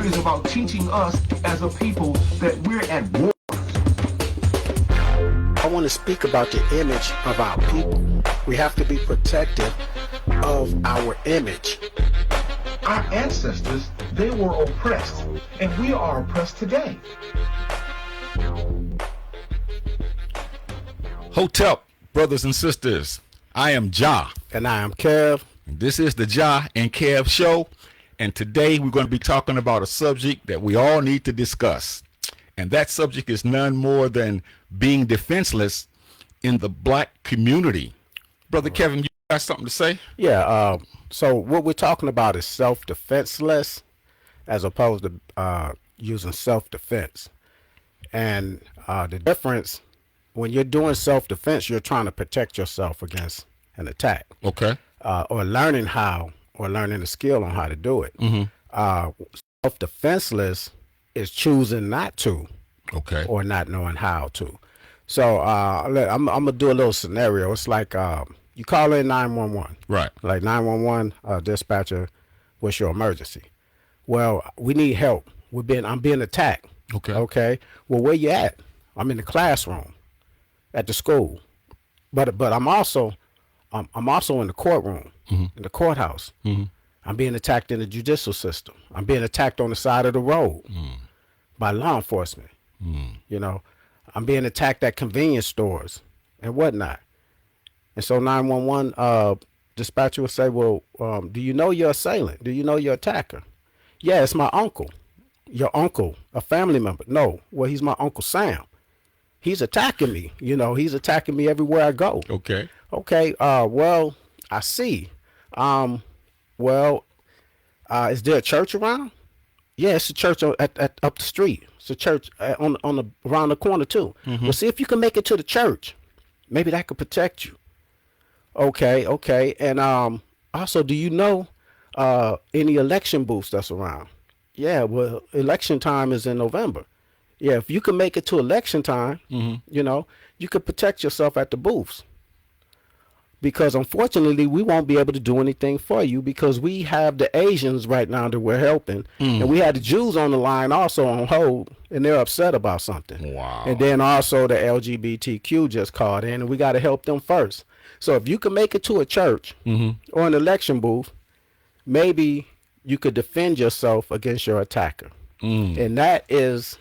history is about teaching us as a people that we're at war. I want to speak about the image of our people. We have to be protective of our image. Our ancestors, they were oppressed, and we are oppressed today. Hotep, brothers and sisters, I am Jah. And I am Kev. This is the Jah and Kev show, and today we're going to be talking about a subject that we all need to discuss. And that subject is none more than being defenseless in the black community. Brother Kevin, you got something to say? Yeah, so what we're talking about is self-defenseless as opposed to using self-defense. And the difference, when you're doing self-defense, you're trying to protect yourself against an attack. Okay. Or learning a skill on how to do it. Self-defenseless is choosing not to, Okay. or not knowing how to. So I'm gonna do a little scenario. It's like you call in 911. Right. Like 911 dispatcher, what's your emergency? Well, we need help. I'm being attacked. Okay. Okay. Well, where you at? I'm in the classroom, at the school, but I'm also in the courtroom, in the courthouse. I'm being attacked in the judicial system. I'm being attacked on the side of the road by law enforcement. You know, I'm being attacked at convenience stores and whatnot. And so 911 dispatcher will say, well, do you know your assailant? Do you know your attacker? Yeah, it's my uncle. Your uncle, a family member? No. Well, he's my Uncle Sam. He's attacking me. You know, he's attacking me everywhere I go. Okay. Okay. Well, I see. Is there a church around? Yeah, it's a church up the street. It's a church around the corner too. Well, see if you can make it to the church. Maybe that could protect you. Okay. And also, do you know any election booths that's around? Yeah, well, election time is in November. Yeah, if you can make it to election time, you know, you could protect yourself at the booths. Because unfortunately, we won't be able to do anything for you because we have the Asians right now that we're helping. And we had the Jews on the line also on hold, and they're upset about something. Wow. And then also the LGBTQ just called in, and we got to help them first. So if you can make it to a church or an election booth, maybe you could defend yourself against your attacker. And that is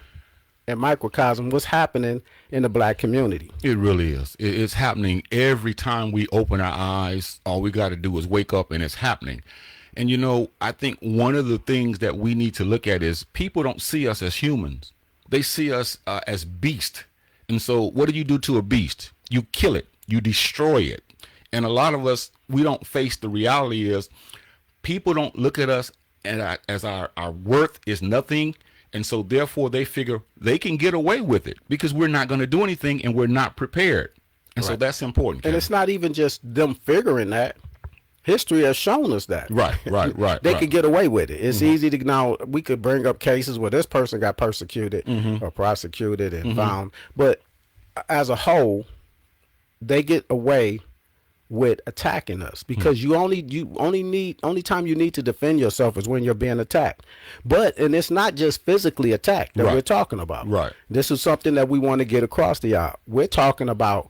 a microcosm what's happening in the black community. It really is. It's happening every time we open our eyes. All we got to do is wake up and it's happening. And, you know, I think one of the things that we need to look at is people don't see us as humans. They see us as beasts. And so what do you do to a beast? You kill it. You destroy it. And a lot of us, we don't face the reality is people don't look at us as our worth is nothing. And so therefore they figure they can get away with it because we're not going to do anything and we're not prepared. And so that's important. And it's not even just them figuring that. History has shown us that. Right. They could get away with it. It's easy to now, we could bring up cases where this person got persecuted or prosecuted and found. But as a whole, they get away with attacking us because only time you need to defend yourself is when you're being attacked. And it's not just physically attacked that we're talking about. Right. This is something that we want to get across to y'all. We're talking about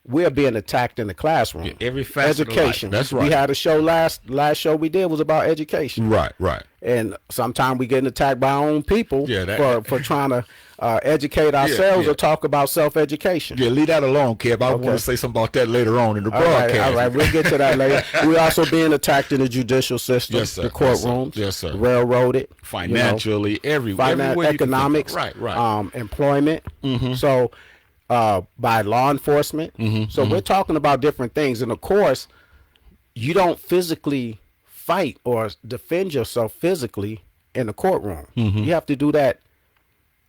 we're being attacked in the classroom. Every facet education. Of life. That's right. We had a show last show we did was about education. Right. And sometimes we getting attacked by our own people for trying to educate ourselves or talk about self-education. Yeah, leave that alone, Kev. I want to say something about that later on in the broadcast. All right, we'll get to that later. We're also being attacked in the judicial system, the courtrooms, yes, sir. Railroaded, financially, everywhere, economics, employment. So by law enforcement. So we're talking about different things, and of course, you don't physically fight or defend yourself physically in the courtroom. You have to do that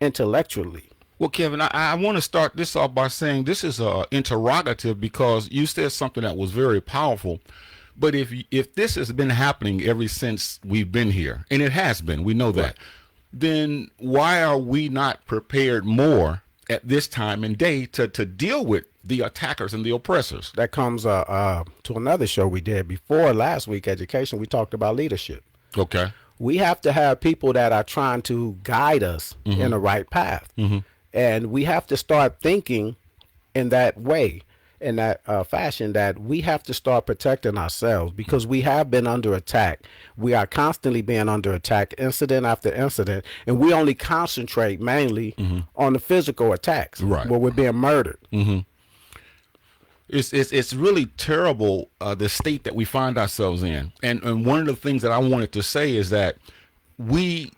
intellectually. Well, Kevin, I want to start this off by saying this is a interrogative because you said something that was very powerful. But if this has been happening ever since we've been here, and it has been, we know that, then why are we not prepared more at this time and day to deal with the attackers and the oppressors? That comes to another show we did before last week, education. We talked about leadership. Okay. We have to have people that are trying to guide us in the right path. And we have to start thinking in that way, in that fashion, that we have to start protecting ourselves, because we have been under attack. We are constantly being under attack, incident after incident, and we only concentrate mainly on the physical attacks, Right. where we're being murdered. It's really terrible, the state that we find ourselves in. And one of the things that I wanted to say is that we,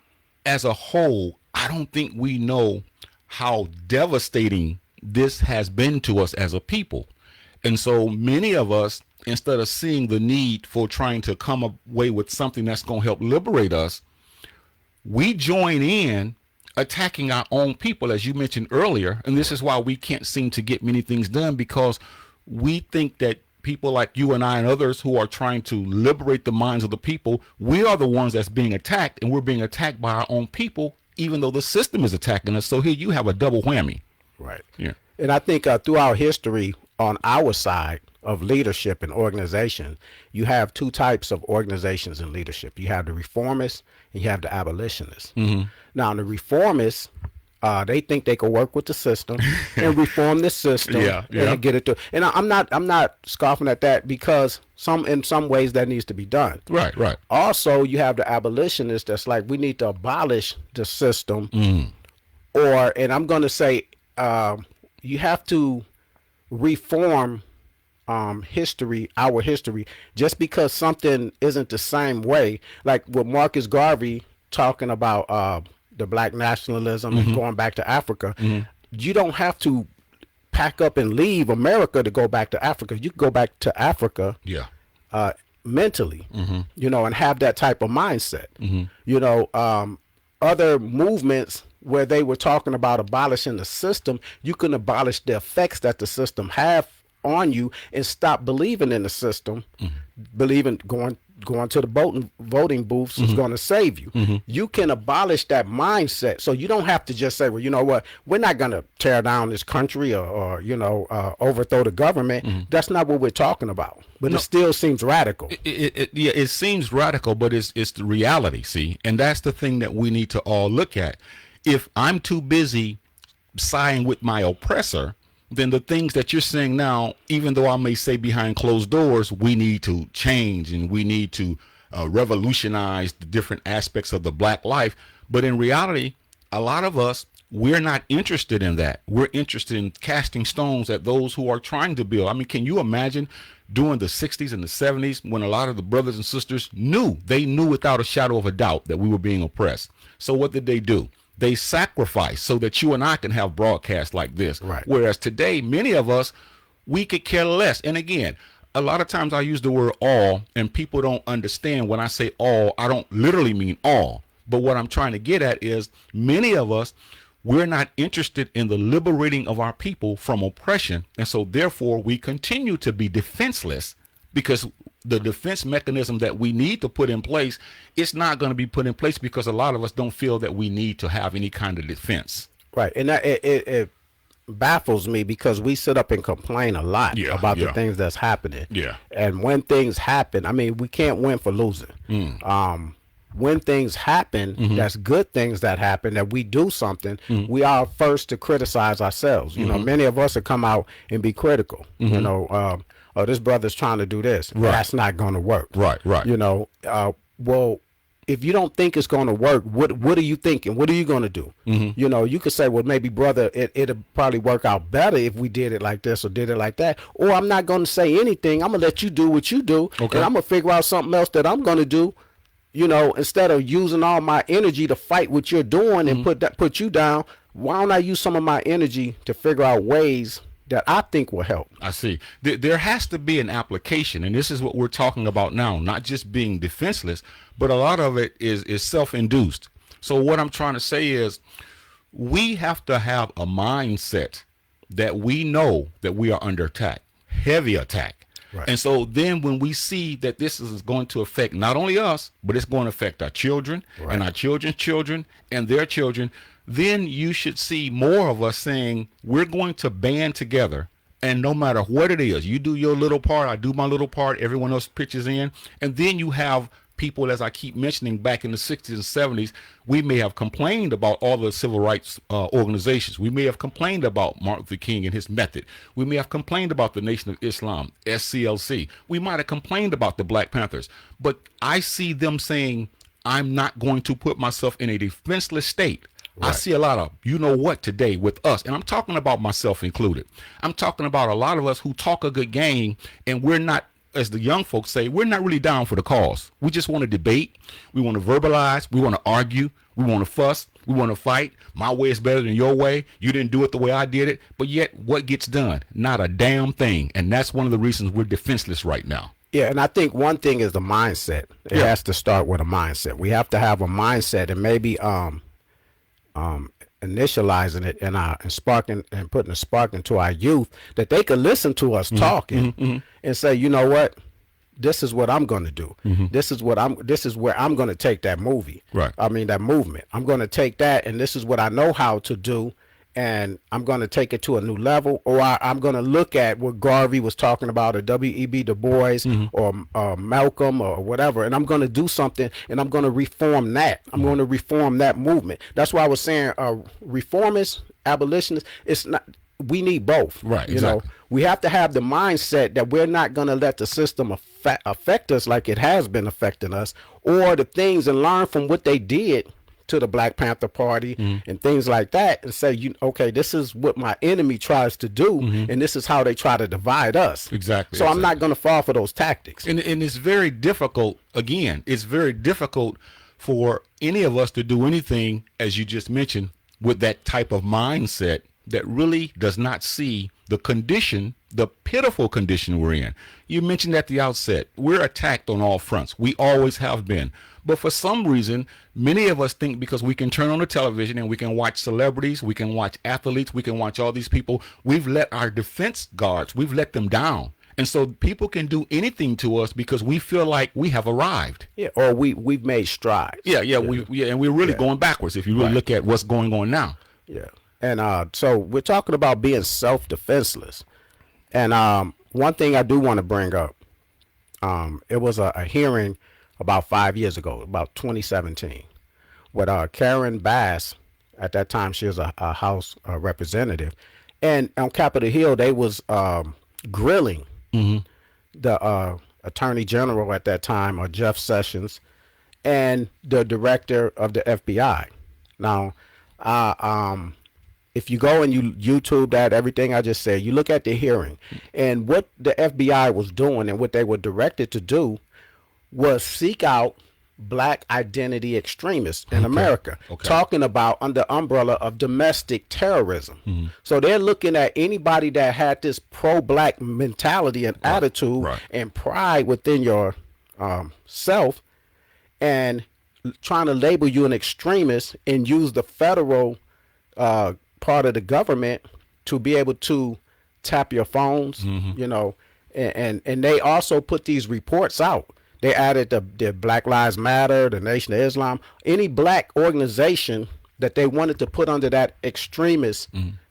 as a whole, I don't think we know how devastating this has been to us as a people. And so many of us, instead of seeing the need for trying to come away with something that's going to help liberate us, we join in attacking our own people, as you mentioned earlier. And this is why we can't seem to get many things done, because we think that people like you and I and others who are trying to liberate the minds of the people, we are the ones that's being attacked, and we're being attacked by our own people, even though the system is attacking us. So here you have a double whammy. Right. Yeah. And I think throughout history, on our side of leadership and organization, you have two types of organizations and leadership. You have the reformists and you have the abolitionists. Now, the reformists, they think they can work with the system and reform the system and get it to. And I'm not scoffing at that, because in some ways that needs to be done. Right. Also, you have the abolitionists that's like, we need to abolish the system, and I'm going to say, you have to reform history, our history, just because something isn't the same way. Like with Marcus Garvey talking about the black nationalism and going back to Africa, you don't have to pack up and leave America to go back to Africa. You can go back to Africa mentally, and have that type of mindset. Other movements where they were talking about abolishing the system, you can abolish the effects that the system have on you and stop believing in the system, believing going to the voting booths is going to save you. You can abolish that mindset. So you don't have to just say, well, you know what, we're not going to tear down this country or overthrow the government. That's not what we're talking about. But it still seems radical. It seems radical, but it's the reality, see? And that's the thing that we need to all look at. If I'm too busy siding with my oppressor, then the things that you're saying now, even though I may say behind closed doors, we need to change and we need to revolutionize the different aspects of the black life. But in reality, a lot of us, we're not interested in that. We're interested in casting stones at those who are trying to build. I mean, can you imagine during the 60s and the 70s when a lot of the brothers and sisters knew without a shadow of a doubt that we were being oppressed? So what did they do? They sacrificed so that you and I can have broadcasts like this. Right. Whereas today, many of us, we could care less. And again, a lot of times I use the word all, and people don't understand when I say all, I don't literally mean all. But what I'm trying to get at is many of us, we're not interested in the liberating of our people from oppression. And so therefore, we continue to be defenseless, because the defense mechanism that we need to put in place, it's not going to be put in place because a lot of us don't feel that we need to have any kind of defense. Right. And that, it baffles me, because we sit up and complain a lot about the things that's happening. Yeah. And when things happen, I mean, we can't win for losing. When things happen, that's good things that happen, that we do something, we are first to criticize ourselves. You know, many of us will come out and be critical. You know, oh, this brother's trying to do this. Right. That's not going to work. Right. You know, well, if you don't think it's going to work, what are you thinking? What are you going to do? You know, you could say, well, maybe, brother, it'll probably work out better if we did it like this or did it like that. Or I'm not going to say anything. I'm going to let you do what you do. Okay. And I'm going to figure out something else that I'm going to do. You know, instead of using all my energy to fight what you're doing and put you down, why don't I use some of my energy to figure out ways that I think will help? I see. There has to be an application, and this is what we're talking about now, not just being defenseless, but a lot of it is self-induced. So what I'm trying to say is we have to have a mindset that we know that we are under attack, heavy attack. Right. And so then when we see that this is going to affect not only us, but it's going to affect our children and our children's children and their children, then you should see more of us saying we're going to band together. And no matter what it is, you do your little part, I do my little part, everyone else pitches in. And then you have people, as I keep mentioning, back in the 60s and 70s, we may have complained about all the civil rights organizations. We may have complained about Martin Luther King and his method. We may have complained about the Nation of Islam, SCLC. We might have complained about the Black Panthers. But I see them saying, I'm not going to put myself in a defenseless state. Right. I see a lot of, you know what, today with us, and I'm talking about myself included. I'm talking about a lot of us who talk a good game, and we're not, as the young folks say, we're not really down for the cause. We just want to debate. We want to verbalize. We want to argue. We want to fuss. We want to fight. My way is better than your way. You didn't do it the way I did it. But yet, what gets done? Not a damn thing. And that's one of the reasons we're defenseless right now. Yeah, and I think one thing is the mindset. It has to start with a mindset. We have to have a mindset, and maybe initializing it and sparking and putting a spark into our youth, that they could listen to us talking and say, you know what, this is what I'm going to do. This is where I'm going to take that movie. Right. I mean, that movement. I'm going to take that, and this is what I know how to do, and I'm going to take it to a new level. Or I'm going to look at what Garvey was talking about, or W.E.B. Du Bois, or Malcolm, or whatever, and I'm going to do something, and I'm going to reform that. I'm going to reform that movement. That's why I was saying reformists, abolitionists, it's not. We need both. Right. You know, we have to have the mindset that we're not going to let the system affect us like it has been affecting us, or the things, and learn from what they did to the Black Panther Party and things like that, and say, okay, this is what my enemy tries to do, and this is how they try to divide us. Exactly. So I'm not going to fall for those tactics. And it's very difficult, again, it's very difficult for any of us to do anything, as you just mentioned, with that type of mindset that really does not see the condition, the pitiful condition we're in. You mentioned at the outset, we're attacked on all fronts. We always have been. But for some reason, many of us think because we can turn on the television and we can watch celebrities, we can watch athletes, we can watch all these people, we've let our defense guards, we've let them down. And so people can do anything to us because we feel like we have arrived. Yeah, or we've made strides. Yeah, and we're really going backwards if you really look at what's going on now. Yeah. And so we're talking about being self-defenseless. And one thing I do want to bring up, it was a hearing about 5 years ago, about 2017, with Karen Bass. At that time, she was a House representative. And on Capitol Hill, they was grilling the Attorney General at that time, or Jeff Sessions, and the director of the FBI. Now, if you go and you YouTube that, everything I just said, you look at the hearing, and what the FBI was doing and what they were directed to do was seek out Black identity extremists in America, talking about under umbrella of domestic terrorism. So they're looking at anybody that had this pro-Black mentality and attitude and pride within your self, and trying to label you an extremist and use the federal part of the government to be able to tap your phones, you know, and they also put these reports out. They added the Black Lives Matter, the Nation of Islam, any Black organization that they wanted to put under that extremist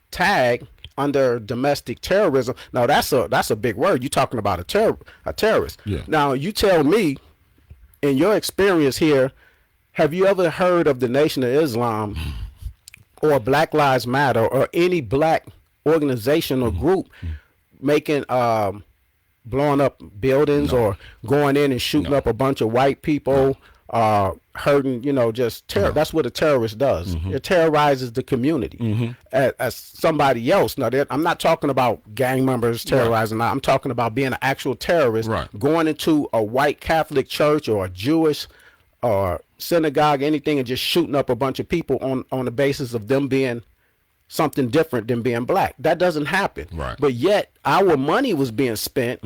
tag under domestic terrorism. Now that's a big word. You're talking about a terrorist. Yeah. Now you tell me, in your experience here, have you ever heard of the Nation of Islam or Black Lives Matter or any Black organization or group making blowing up buildings or going in and shooting up a bunch of white people, hurting, you know, just terror? That's what a terrorist does. It terrorizes the community as somebody else. Now, I'm not talking about gang members terrorizing. I'm talking about being an actual terrorist, going into a white Catholic church or a Jewish or synagogue, anything, and just shooting up a bunch of people on the basis of them being something different than being Black. That doesn't happen. But yet our money was being spent.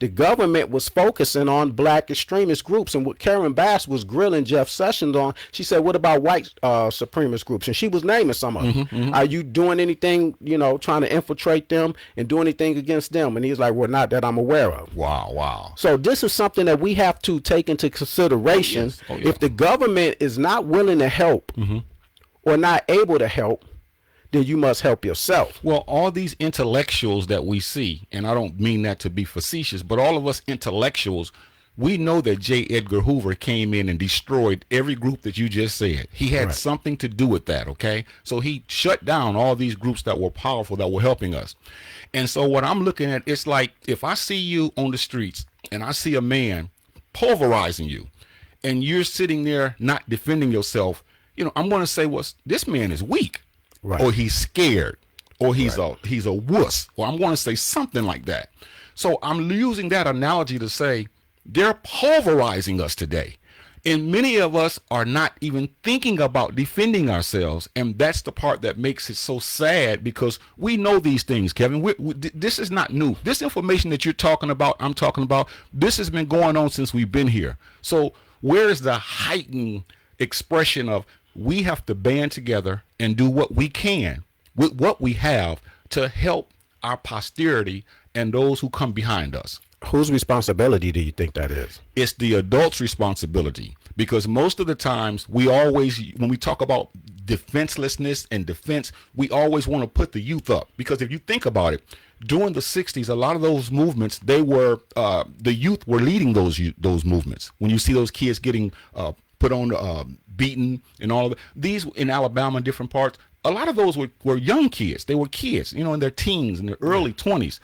The government was focusing on Black extremist groups. And what Karen Bass was grilling Jeff Sessions on, she said, what about white supremacist groups? And she was naming some of them. Are you doing anything, you know, trying to infiltrate them and do anything against them? And he's like, well, not that I'm aware of. Wow. So this is something that we have to take into consideration. If the government is not willing to help or not able to help, then you must help yourself. Well, all these intellectuals that we see, and I don't mean that to be facetious, but all of us intellectuals We know that J. Edgar Hoover came in and destroyed every group that you just said. He had something to do with that, okay? So he shut down all these groups that were powerful, that were helping us. And so what I'm looking at, it's like if I see you on the streets and I see a man pulverizing you and you're sitting there not defending yourself, I'm going to say, well, this man is weak, or he's scared, or he's a wuss, or I'm going to say something like that. So I'm using that analogy to say they're pulverizing us today. And many of us are not even thinking about defending ourselves. And that's the part that makes it so sad, because we know these things, Kevin. This is not new. This information that you're talking about, I'm talking about, this has been going on since we've been here. So where is the heightened expression of we have to band together and do what we can with what we have to help our posterity and those who come behind us? Whose responsibility do you think that is? It's the adult's responsibility, because most of the times when we talk about defenselessness and defense, we always want to put the youth up, because if you think about it, during the 60s, a lot of those movements, the youth were leading those movements. When you see those kids getting put on, beaten and all of that, these in Alabama and different parts, a lot of those were young kids. They were kids, in their teens, in their early 20s.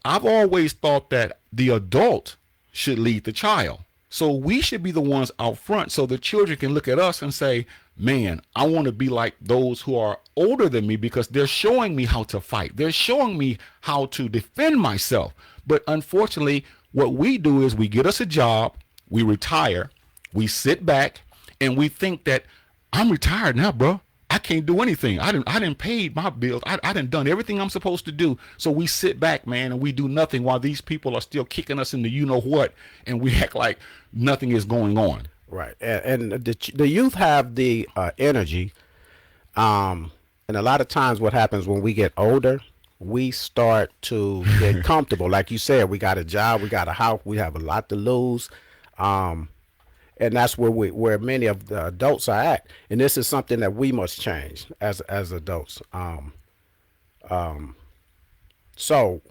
I've always thought that the adult should lead the child. So we should be the ones out front, so the children can look at us and say, man, I want to be like those who are older than me, because they're showing me how to fight. They're showing me how to defend myself. But unfortunately, what we do is we get us a job, we retire, we sit back, and we think that I'm retired now, bro. I can't do anything. I didn't pay my bills. I didn't done everything I'm supposed to do. So we sit back, man, and we do nothing while these people are still kicking us in the you-know-what, and we act like nothing is going on. Right. And the youth have the energy. And a lot of times what happens when we get older, we start to get comfortable. Like you said, we got a job, we got a house, we have a lot to lose. And that's where many of the adults are at. And this is something that we must change as adults. So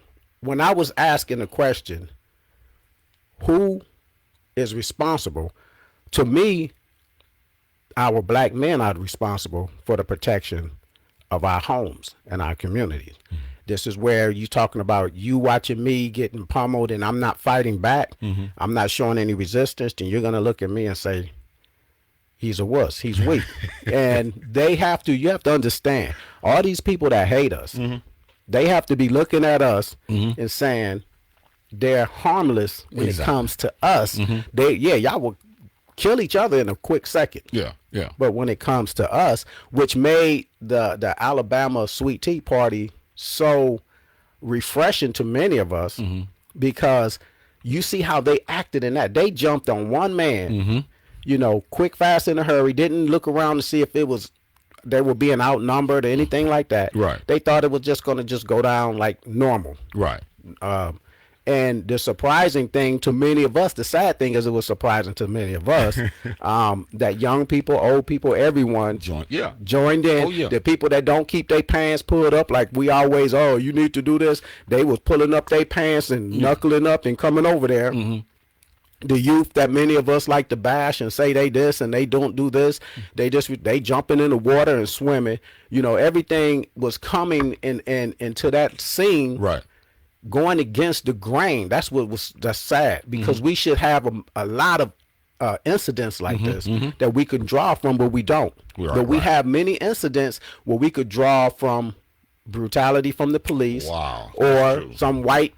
when I was asking the question, who is responsible? To me, our black men are responsible for the protection of our homes and our communities. Mm-hmm. This is where you're talking about you watching me getting pummeled and I'm not fighting back. Mm-hmm. I'm not showing any resistance. And you're going to look at me and say, he's a wuss. He's weak. And you have to understand, all these people that hate us, mm-hmm. they have to be looking at us mm-hmm. and saying they're harmless when it comes to us. Mm-hmm. Y'all will kill each other in a quick second. Yeah. But when it comes to us, which made the Alabama Sweet Tea Party so refreshing to many of us, mm-hmm. because you see how they acted in that. They jumped on one man, mm-hmm. Quick, fast, in a hurry, didn't look around to see if they were being outnumbered or anything like that. Right. They thought it was just going to go down like normal. Right. And the surprising thing to many of us, the sad thing is it was surprising to many of us, that young people, old people, everyone joined in. Oh, yeah. The people that don't keep their pants pulled up like we always, you need to do this. They was pulling up their pants and knuckling up and coming over there. Mm-hmm. The youth that many of us like to bash and say they this and they don't do this. They jumping in the water and swimming. Everything was coming into that scene. Right. Going against the grain. That's sad, because mm-hmm. we should have a lot of incidents like mm-hmm, this mm-hmm. that we could draw from, but we don't. But we have many incidents where we could draw from brutality from the police, or some white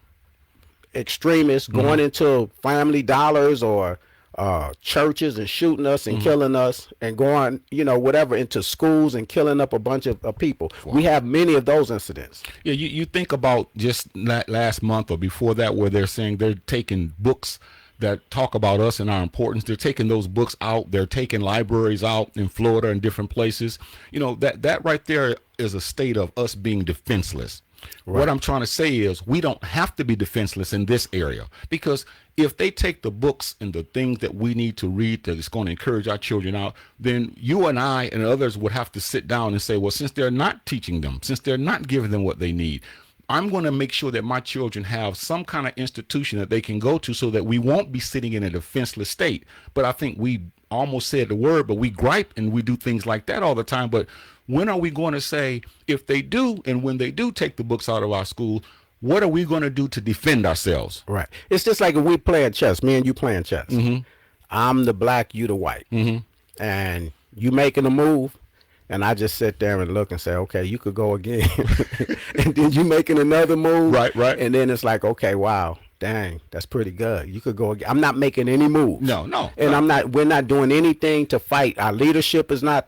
extremists mm-hmm. going into Family Dollars or churches and shooting us and mm-hmm. killing us, and going, whatever, into schools and killing up a bunch of people. Wow. We have many of those incidents. Yeah, you think about just last month or before that, where they're saying they're taking books that talk about us and our importance. They're taking those books out. They're taking libraries out in Florida and different places. That right there is a state of us being defenseless. Right. What I'm trying to say is we don't have to be defenseless in this area, because if they take the books and the things that we need to read that is going to encourage our children out, then you and I and others would have to sit down and say, well, since they're not teaching them, since they're not giving them what they need, I'm going to make sure that my children have some kind of institution that they can go to so that we won't be sitting in a defenseless state. But I think we almost said the word, but we gripe and we do things like that all the time. But when are we going to say, if they do, and when they do take the books out of our school, what are we going to do to defend ourselves? Right. It's just like if we playing chess, me and you playing chess. I'm the black, you the white. And you making a move, and I just sit there and look and say, okay, you could go again. And then you making another move. Right. And then it's like, okay, wow, dang, that's pretty good. You could go again. I'm not making any moves. No. And we're not doing anything to fight. Our leadership is not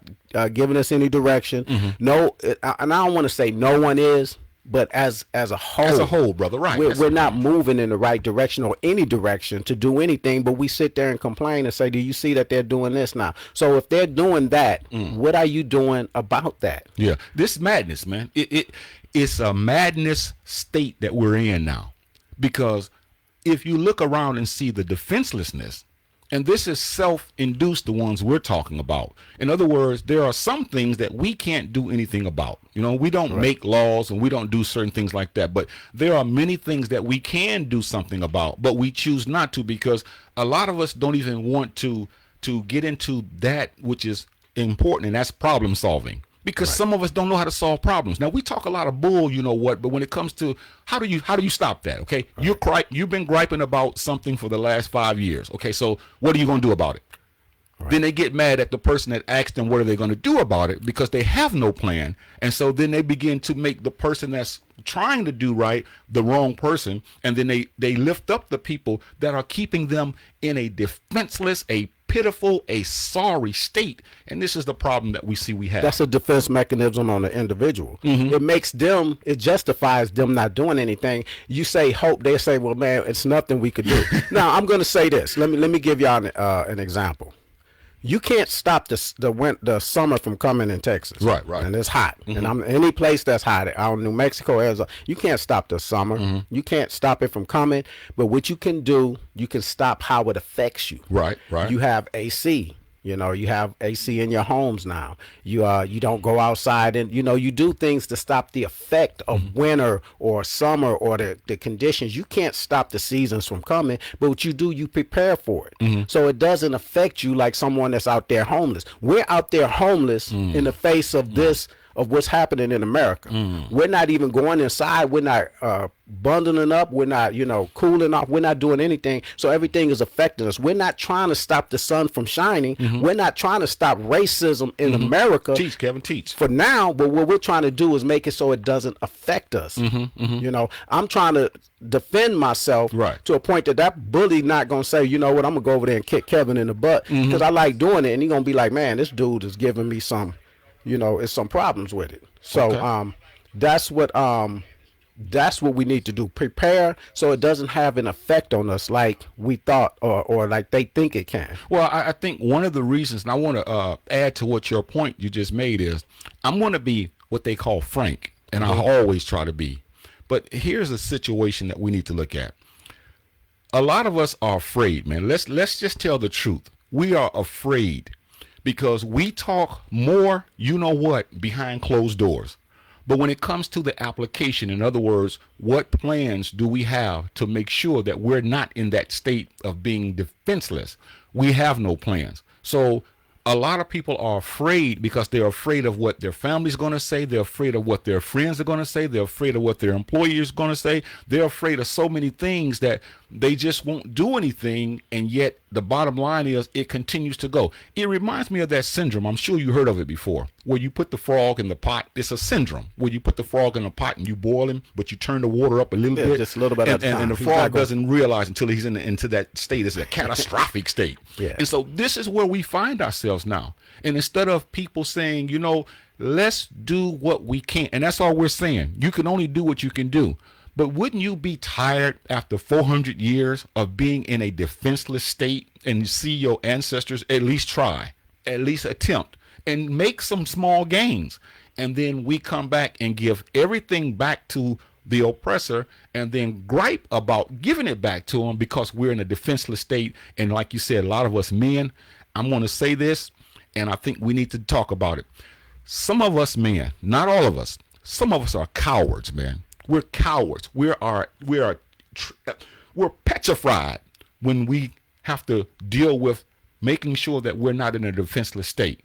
giving us any direction. No, and I don't want to say no one is, but as a whole, brother, right? We're not moving in the right direction or any direction to do anything. But we sit there and complain and say, "Do you see that they're doing this now?" So if they're doing that, what are you doing about that? Yeah, this madness, man. It's a madness state that we're in now, because if you look around and see the defenselessness. And this is self-induced, the ones we're talking about. In other words, there are some things that we can't do anything about. You know, we don't make laws and we don't do certain things like that. But there are many things that we can do something about, but we choose not to, because a lot of us don't even want to get into that which is important, and that's problem solving. Because some of us don't know how to solve problems. Now, we talk a lot of bull, you know what, but when it comes to how do you stop that? Okay, you've been griping about something for the last 5 years. Okay, so what are you going to do about it? Then they get mad at the person that asked them what are they going to do about it, because they have no plan. And so then they begin to make the person that's trying to do right the wrong person, and then they lift up the people that are keeping them in a defenseless, a pitiful, a sorry state. And this is the problem that we see we have. That's a defense mechanism on the individual. It justifies them not doing anything. You say hope, they say, well, man, it's nothing we could do. Now, I'm going to say this. Let me give y'all an example. You can't stop the summer from coming in Texas. Right. And it's hot. And I'm any place that's hot. Out in New Mexico, Arizona, you can't stop the summer. You can't stop it from coming. But what you can do, you can stop how it affects you. Right. You have AC. You know, you have AC in your homes now. You don't go outside, and you do things to stop the effect of winter or summer or the conditions. You can't stop the seasons from coming, but what you do, you prepare for it. So it doesn't affect you like someone that's out there homeless. We're out there homeless in the face of this, of what's happening in America. We're not even going inside. We're not bundling up. We're not, cooling off. We're not doing anything. So everything is affecting us. We're not trying to stop the sun from shining. We're not trying to stop racism in America. Teach, Kevin, teach. For now, but what we're trying to do is make it so it doesn't affect us. I'm trying to defend myself to a point that bully not going to say, you know what, I'm going to go over there and kick Kevin in the butt because I like doing it. And he's going to be like, man, this dude is giving me some, it's some problems with it. So that's what we need to do. Prepare so it doesn't have an effect on us like we thought or like they think it can. Well, I think one of the reasons, and I want to add to what your point you just made is, I'm going to be what they call frank, and I always try to be. But here's a situation that we need to look at. A lot of us are afraid, man. Let's just tell the truth. We are afraid because we talk more, behind closed doors. But when it comes to the application, in other words, what plans do we have to make sure that we're not in that state of being defenseless? We have no plans. So a lot of people are afraid because they're afraid of what their family's going to say. They're afraid of what their friends are going to say. They're afraid of what their employer's going to say. They're afraid of so many things that they just won't do anything. And yet the bottom line is it continues to go. It reminds me of that syndrome. I'm sure you heard of it before, where you put the frog in the pot. It's a syndrome where you put the frog in the pot and you boil him, but you turn the water up a little bit. Just a little bit and the frog doesn't realize until he's into that state. It's a catastrophic state. And so this is where we find ourselves now. And instead of people saying, let's do what we can. And that's all we're saying. You can only do what you can do. But wouldn't you be tired after 400 years of being in a defenseless state and see your ancestors at least try, at least attempt, and make some small gains? And then we come back and give everything back to the oppressor and then gripe about giving it back to them because we're in a defenseless state. And like you said, a lot of us men, I'm going to say this, and I think we need to talk about it. Some of us men, not all of us, some of us are cowards, man. We're cowards. We're petrified when we have to deal with making sure that we're not in a defenseless state.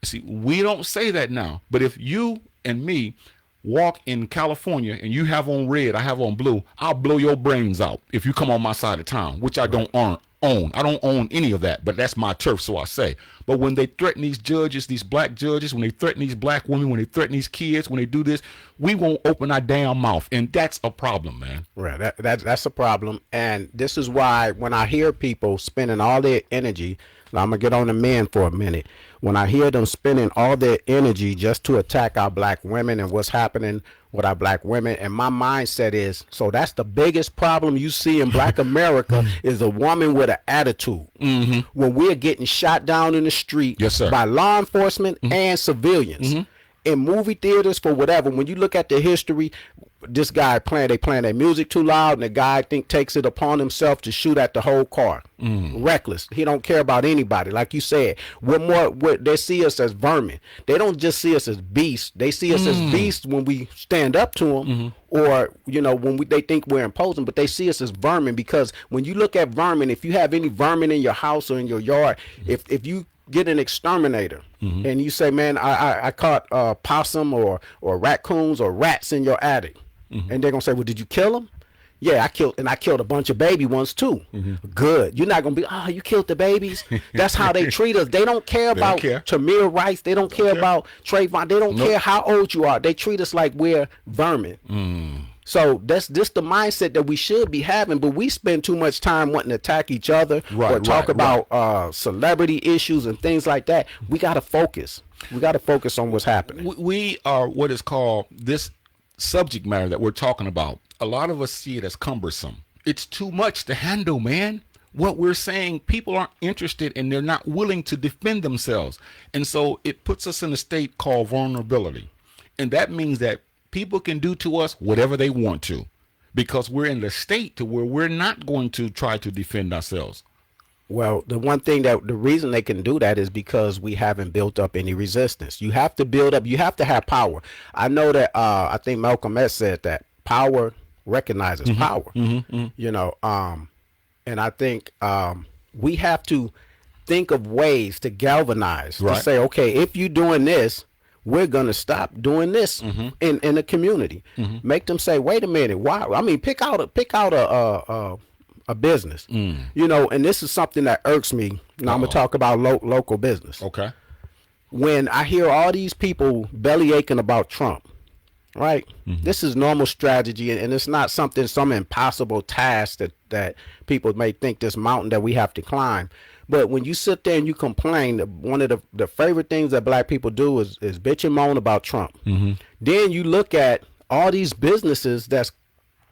See, we don't say that now, but if you and me walk in California and you have on red, I have on blue, I'll blow your brains out if you come on my side of town, which I don't own. I don't own any of that, but that's my turf, so I say. But when they threaten these judges, these black judges, when they threaten these black women, when they threaten these kids, when they do this, we won't open our damn mouth, and that's a problem, man. Right, that's a problem, and this is why when I hear people spending all their energy, now I'm gonna get on the men for a minute. When I hear them spending all their energy just to attack our black women and what's happening with our black women, and my mindset is, so that's the biggest problem you see in black America is a woman with an attitude. When we're getting shot down in the street by law enforcement and civilians. In movie theaters for whatever, when you look at the history, this guy playing their music too loud, and the guy takes it upon himself to shoot at the whole car. Reckless. He don't care about anybody. Like you said, they see us as vermin. They don't just see us as beasts. They see us as beasts when we stand up to them, or when they think we're imposing. But they see us as vermin, because when you look at vermin, if you have any vermin in your house or in your yard, if you get an exterminator and you say, man, I caught possum or raccoons or rats in your attic, and they're gonna say, well, did you kill them? Yeah, I killed a bunch of baby ones too. Good. You're not gonna be, oh, you killed the babies. That's how they treat us. They don't care about Tamir Rice. They don't care about Trayvon. They don't care how old you are. They treat us like we're vermin. So that's just the mindset that we should be having, but we spend too much time wanting to attack each other or talk about celebrity issues and things like that. We got to focus. We got to focus on what's happening. We are what is called this subject matter that we're talking about. A lot of us see it as cumbersome. It's too much to handle, man. What we're saying, people aren't interested and they're not willing to defend themselves. And so it puts us in a state called vulnerability. And that means that people can do to us whatever they want to, because we're in the state to where we're not going to try to defend ourselves. Well, the reason they can do that is because we haven't built up any resistance. You have to build up. You have to have power. I know that I think Malcolm X said that power recognizes power. And I think we have to think of ways to galvanize, to say, okay, if you're doing this, we're gonna stop doing this in the community. Make them say, wait a minute, why? I mean, pick out a business, and this is something that irks me. Now I'm gonna talk about local business. Okay. When I hear all these people belly aching about Trump, right? This is normal strategy, and it's not some impossible task that people may think, this mountain that we have to climb. But when you sit there and you complain, one of the favorite things that black people do is bitch and moan about Trump. Then you look at all these businesses that's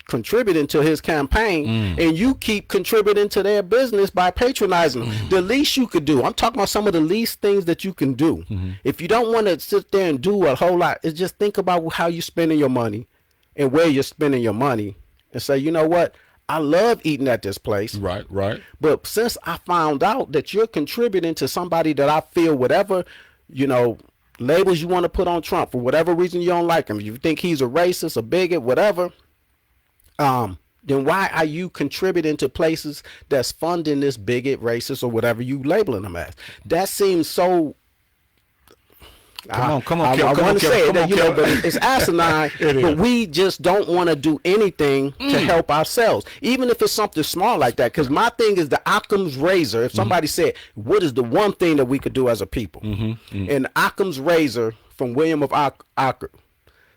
contributing to his campaign, and you keep contributing to their business by patronizing them. The least you could do, I'm talking about some of the least things that you can do. If you don't want to sit there and do a whole lot, it's just think about how you're spending your money and where you're spending your money, and say, you know what? I love eating at this place. Right. But since I found out that you're contributing to somebody that I feel whatever, labels you want to put on Trump, for whatever reason you don't like him, you think he's a racist, a bigot, whatever, then why are you contributing to places that's funding this bigot, racist, or whatever you labeling them as? That seems so... Come on, I want to say that, but it's asinine. But we just don't want to do anything to help ourselves, even if it's something small like that. Because my thing is the Occam's razor. If somebody said, what is the one thing that we could do as a people? And Occam's razor from William of Ockham,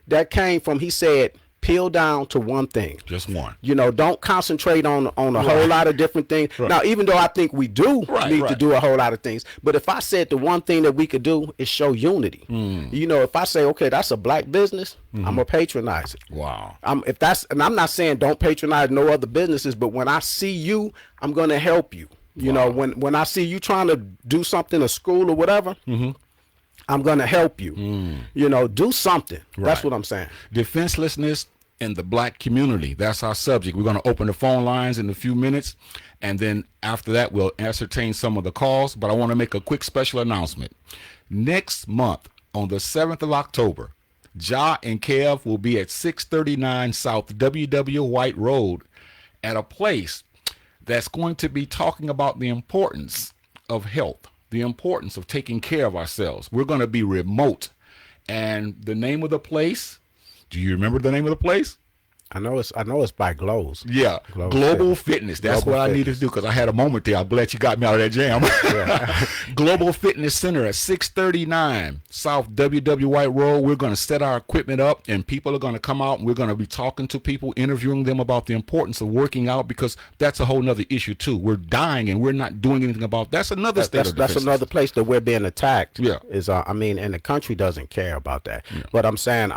that came from, he said, peel down to one thing. Just one. Don't concentrate on a whole lot of different things. Now, even though I think we do need to do a whole lot of things, but if I said the one thing that we could do is show unity. If I say, okay, that's a black business, I'm gonna patronize it. Wow. And I'm not saying don't patronize no other businesses, but when I see you, I'm gonna help you. When I see you trying to do something, a school or whatever, I'm going to help you. Do something. That's what I'm saying. Defenselessness in the black community. That's our subject. We're going to open the phone lines in a few minutes, and then after that, we'll ascertain some of the calls. But I want to make a quick special announcement. Next month, on the 7th of October, Jah and Kev will be at 639 South W.W. White Road at a place that's going to be talking about the importance of health, the importance of taking care of ourselves. We're going to be remote. And the name of the place, do you remember the name of the place? I know it's by Glows. Yeah, Global Fitness. That's Global what I Fitness. needed to do because I had a moment there. I'm glad you got me out of that jam. Yeah. Global Fitness Center at 639 South WW White Road. We're going to set our equipment up, and people are going to come out, and we're going to be talking to people, interviewing them about the importance of working out, because that's a whole nother issue too. We're dying, and we're not doing anything about. That's another state of That's defense. another place that we're being attacked. Yeah. Is and the country doesn't care about that. Yeah. But I'm saying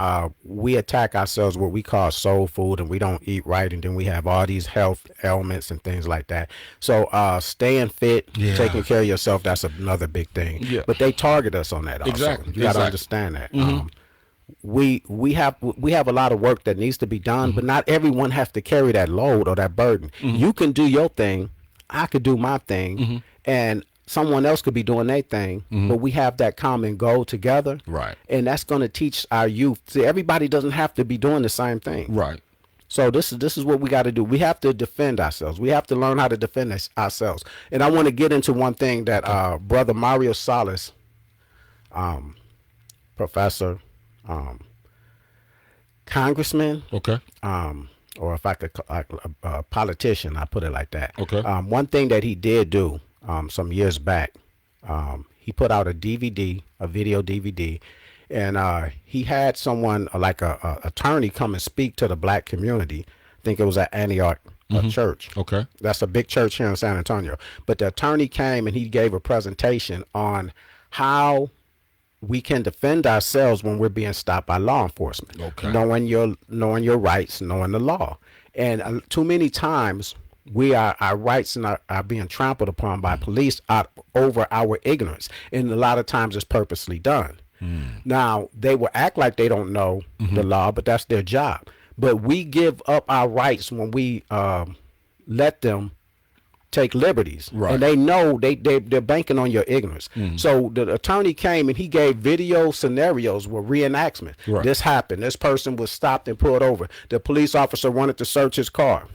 we attack ourselves what we call soul food, and we don't eat right, and then we have all these health ailments and things like that. So staying fit, taking care of yourself, that's another big thing. Yeah. But they target us on that also. Exactly. You got to understand that. We have a lot of work that needs to be done, but not everyone has to carry that load or that burden. You can do your thing, I could do my thing, and someone else could be doing their thing, but we have that common goal together. Right. And that's going to teach our youth. See, everybody doesn't have to be doing the same thing. Right. So this is what we got to do. We have to defend ourselves. We have to learn how to defend ourselves. And I want to get into one thing that Brother Mario Salas, professor, congressman, or if I could, a politician, I put it like that. Okay. One thing that he did do some years back, he put out a DVD, a video DVD, and he had someone like a attorney come and speak to the black community. I think it was at Antioch Church. Okay. That's a big church here in San Antonio. But the attorney came and he gave a presentation on how we can defend ourselves when we're being stopped by law enforcement. Okay. Knowing your rights, knowing the law. And too many times our rights are being trampled upon by police over our ignorance. And a lot of times it's purposely done. Now, they will act like they don't know the law, but that's their job. But we give up our rights when we let them take liberties. Right. And they know they're banking on your ignorance. So the attorney came and he gave video scenarios with reenactment. Right. This happened. This person was stopped and pulled over. The police officer wanted to search his car.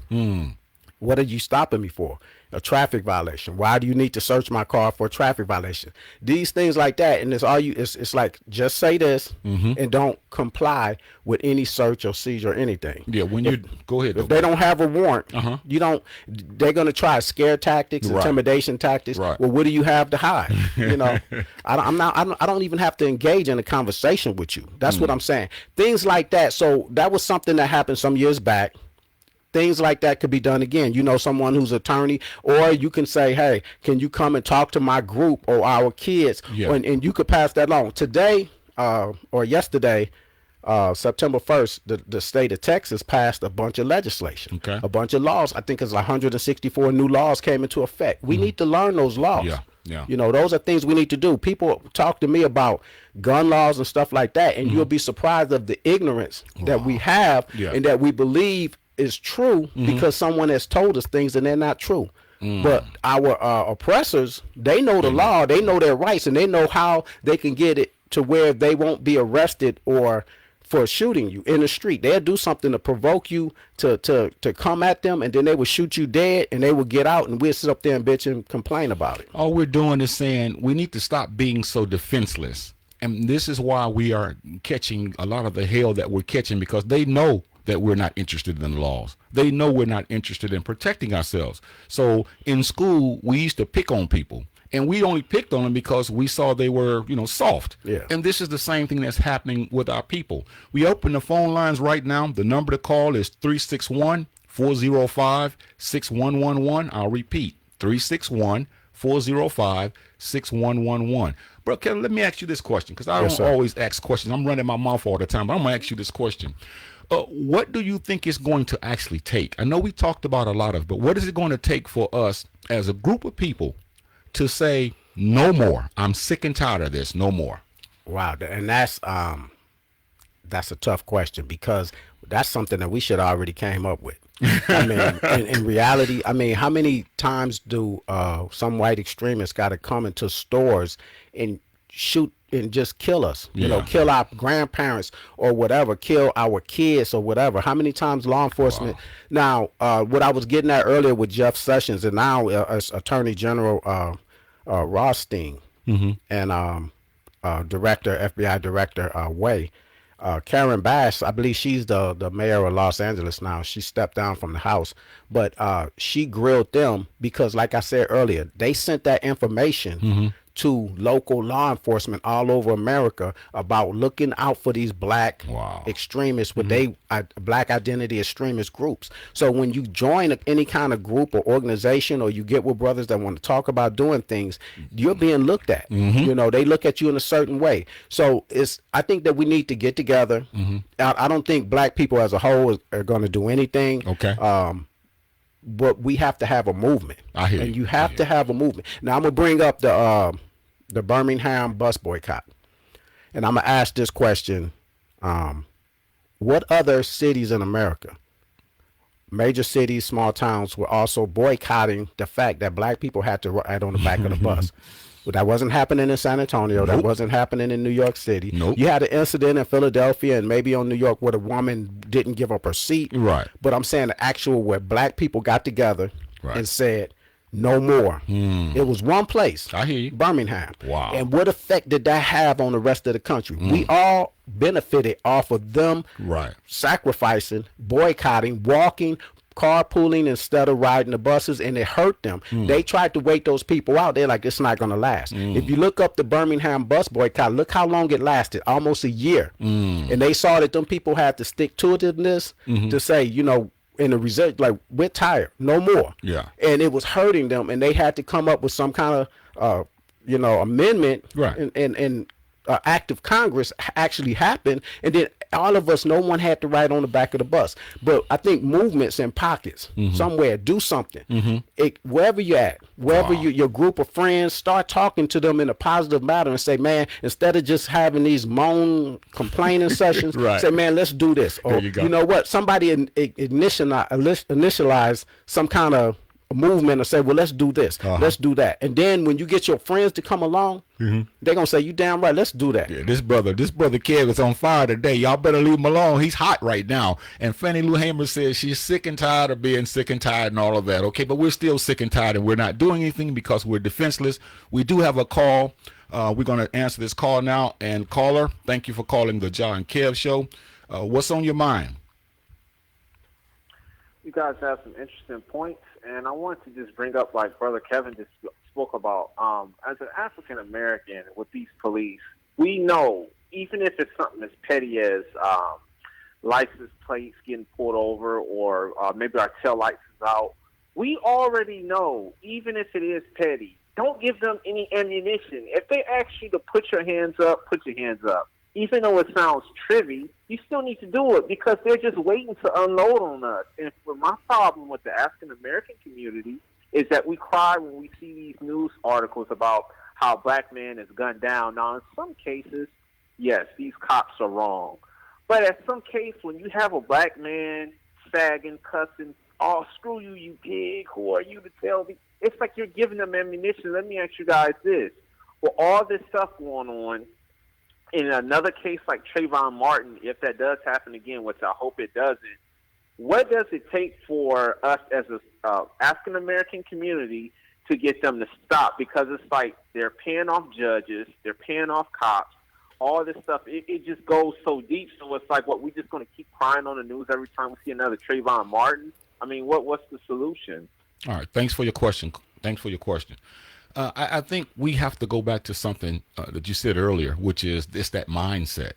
What are you stopping me for? A traffic violation. Why do you need to search my car for a traffic violation? These things like that. And it's like, just say this and don't comply with any search or seizure or anything. Yeah, go ahead. If they don't have a warrant, they're going to try scare tactics, intimidation tactics. Right. Well, what do you have to hide? I don't even have to engage in a conversation with you. That's what I'm saying. Things like that. So that was something that happened some years back. Things like that could be done again. You know, someone who's attorney, or you can say, hey, can you come and talk to my group or our kids? Yeah. And you could pass that along. Today or yesterday, September 1st, the state of Texas passed a bunch of legislation, a bunch of laws. I think it's 164 new laws came into effect. We need to learn those laws. Yeah. You know, those are things we need to do. People talk to me about gun laws and stuff like that, and you'll be surprised of the ignorance that we have and that we believe is true because someone has told us things and they're not true. But our oppressors, they know the law, they know their rights, and they know how they can get it to where they won't be arrested or for shooting you in the street. They'll do something to provoke you to come at them, and then they will shoot you dead, and they will get out, and we'll sit up there and bitch and complain about it. All we're doing is saying we need to stop being so defenseless. And this is why we are catching a lot of the hell that we're catching, because they know that we're not interested in the laws. They know we're not interested in protecting ourselves. So in school, we used to pick on people, and we only picked on them because we saw they were, soft. Yeah. And this is the same thing that's happening with our people. We open the phone lines right now. The number to call is 361-405-6111. I'll repeat, 361-405-6111. Bro, Kevin, let me ask you this question, because I don't always ask questions. I'm running my mouth all the time, but I'm going to ask you this question. What do you think it's going to actually take? I know we talked about a lot of, but what is it going to take for us as a group of people to say, no more? I'm sick and tired of this. No more. Wow. And that's a tough question, because that's something that we should already came up with. I mean, in reality, how many times do some white extremists got to come into stores and shoot and just kill us, Yeah. kill our grandparents or whatever, kill our kids or whatever. How many times law enforcement? Now, what I was getting at earlier with Jeff Sessions and now as Attorney General Rothstein and FBI Director Way. Karen Bass, I believe she's the mayor of Los Angeles now. She stepped down from the House, but she grilled them because, like I said earlier, they sent that information to local law enforcement all over America about looking out for these black extremists with black identity extremist groups. So when you join any kind of group or organization, or you get with brothers that want to talk about doing things, you're being looked at. They look at you in a certain way. So I think that we need to get together. I don't think black people as a whole are going to do anything. Okay. But we have to have a movement. I hear you. And you have to have a movement. Now I'm gonna bring up the Birmingham bus boycott, and I'm gonna ask this question: what other cities in America, major cities, small towns, were also boycotting the fact that black people had to ride on the back of the bus? Well, that wasn't happening in San Antonio. That wasn't happening in New York City. You had an incident in Philadelphia and maybe on New York where the woman didn't give up her seat. Right. But I'm saying the actual where black people got together and said, no more. It was one place. I hear you. Birmingham. Wow. And what effect did that have on the rest of the country? We all benefited off of them sacrificing, boycotting, walking, carpooling instead of riding the buses, and it hurt them. They tried to wait those people out. They're like, it's not going to last. If you look up the Birmingham bus boycott, look how long it lasted, almost a year. And they saw that them people had to stick to this to say, in the result, like, we're tired, no more. Yeah. And it was hurting them, and they had to come up with some kind of amendment. And act of Congress actually happened, and then all of us, no one had to ride on the back of the bus. But I think movements in pockets, somewhere, do something. Wherever you're at, wherever your group of friends, start talking to them in a positive manner and say, man, instead of just having these complaining sessions, say, man, let's do this. Or, you know what, somebody initialize some kind of movement or say, well, let's do this, let's do that. And then when you get your friends to come along, they're gonna say, you damn right, let's do that. Yeah, this brother Kev is on fire today. Y'all better leave him alone. He's hot right now. And Fannie Lou Hamer says she's sick and tired of being sick and tired and all of that. Okay, but we're still sick and tired, and we're not doing anything because we're defenseless. We do have a call. We're going to answer this call now. And caller, thank you for calling the Jah and Kev show. What's on your mind? You guys have some interesting points, and I wanted to just bring up, like Brother Kevin just spoke about, as an African American with these police, we know, even if it's something as petty as license plates getting pulled over, or maybe our tail lights is out, we already know, even if it is petty, don't give them any ammunition. If they ask you to put your hands up, put your hands up. Even though it sounds trivial, you still need to do it because they're just waiting to unload on us. And for my problem with the African-American community is that we cry when we see these news articles about how a black man is gunned down. Now, in some cases, yes, these cops are wrong. But in some case, when you have a black man sagging, cussing, oh, screw you, you pig, who are you to tell me? It's like you're giving them ammunition. Let me ask you guys this. With all this stuff going on, in another case like Trayvon Martin, if that does happen again, which I hope it doesn't, what does it take for us as a African-American community to get them to stop? Because it's like they're paying off judges, they're paying off cops, all this stuff. It just goes so deep. So it's like, what, we just going to keep crying on the news every time we see another Trayvon Martin? I mean, what's the solution? All right. Thanks for your question. I think we have to go back to something that you said earlier, which is that mindset.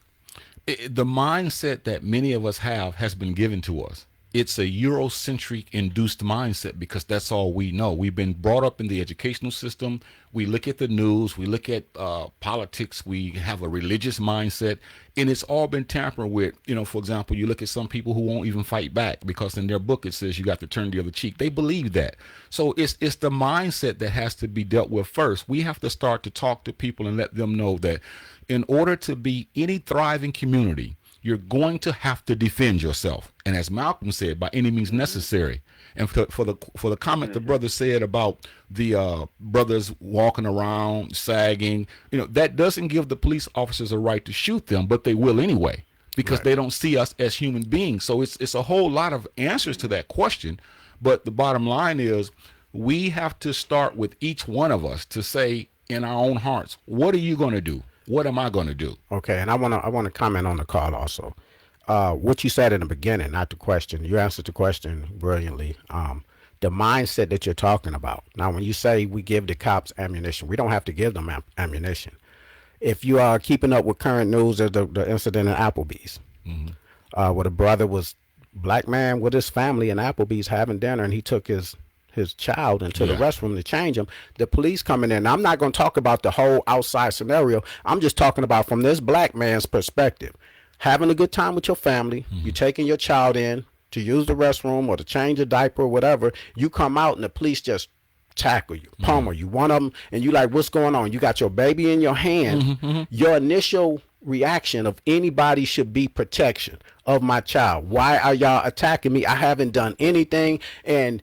The mindset that many of us have has been given to us. It's a Eurocentric induced mindset because that's all we know. We've been brought up in the educational system. We look at the news. We look at politics. We have a religious mindset, and it's all been tampered with. For example, you look at some people who won't even fight back because in their book it says you got to turn the other cheek. They believe that. So it's the mindset that has to be dealt with first. We have to start to talk to people and let them know that in order to be any thriving community, you're going to have to defend yourself. And as Malcolm said, by any means necessary. And for the comment the brother said about the brothers walking around sagging, that doesn't give the police officers a right to shoot them, but they will anyway, because they don't see us as human beings. So it's a whole lot of answers to that question. But the bottom line is, we have to start with each one of us to say in our own hearts, what are you going to do? What am I going to do? Okay, and I want to comment on the call also. What you said in the beginning, not the question. You answered the question brilliantly. The mindset that you're talking about. Now, when you say we give the cops ammunition, we don't have to give them ammunition. If you are keeping up with current news, there's the incident in Applebee's, where the brother was black man with his family in Applebee's having dinner, and he took his child into the restroom to change him. The police coming in. Now, I'm not going to talk about the whole outside scenario. I'm just talking about from this black man's perspective. Having a good time with your family, you taking your child in to use the restroom or to change a diaper or whatever, you come out and the police just tackle you, pummel you, one of them, and you like, what's going on? You got your baby in your hand. Your initial reaction of anybody should be protection of my child. Why are y'all attacking me? I haven't done anything. And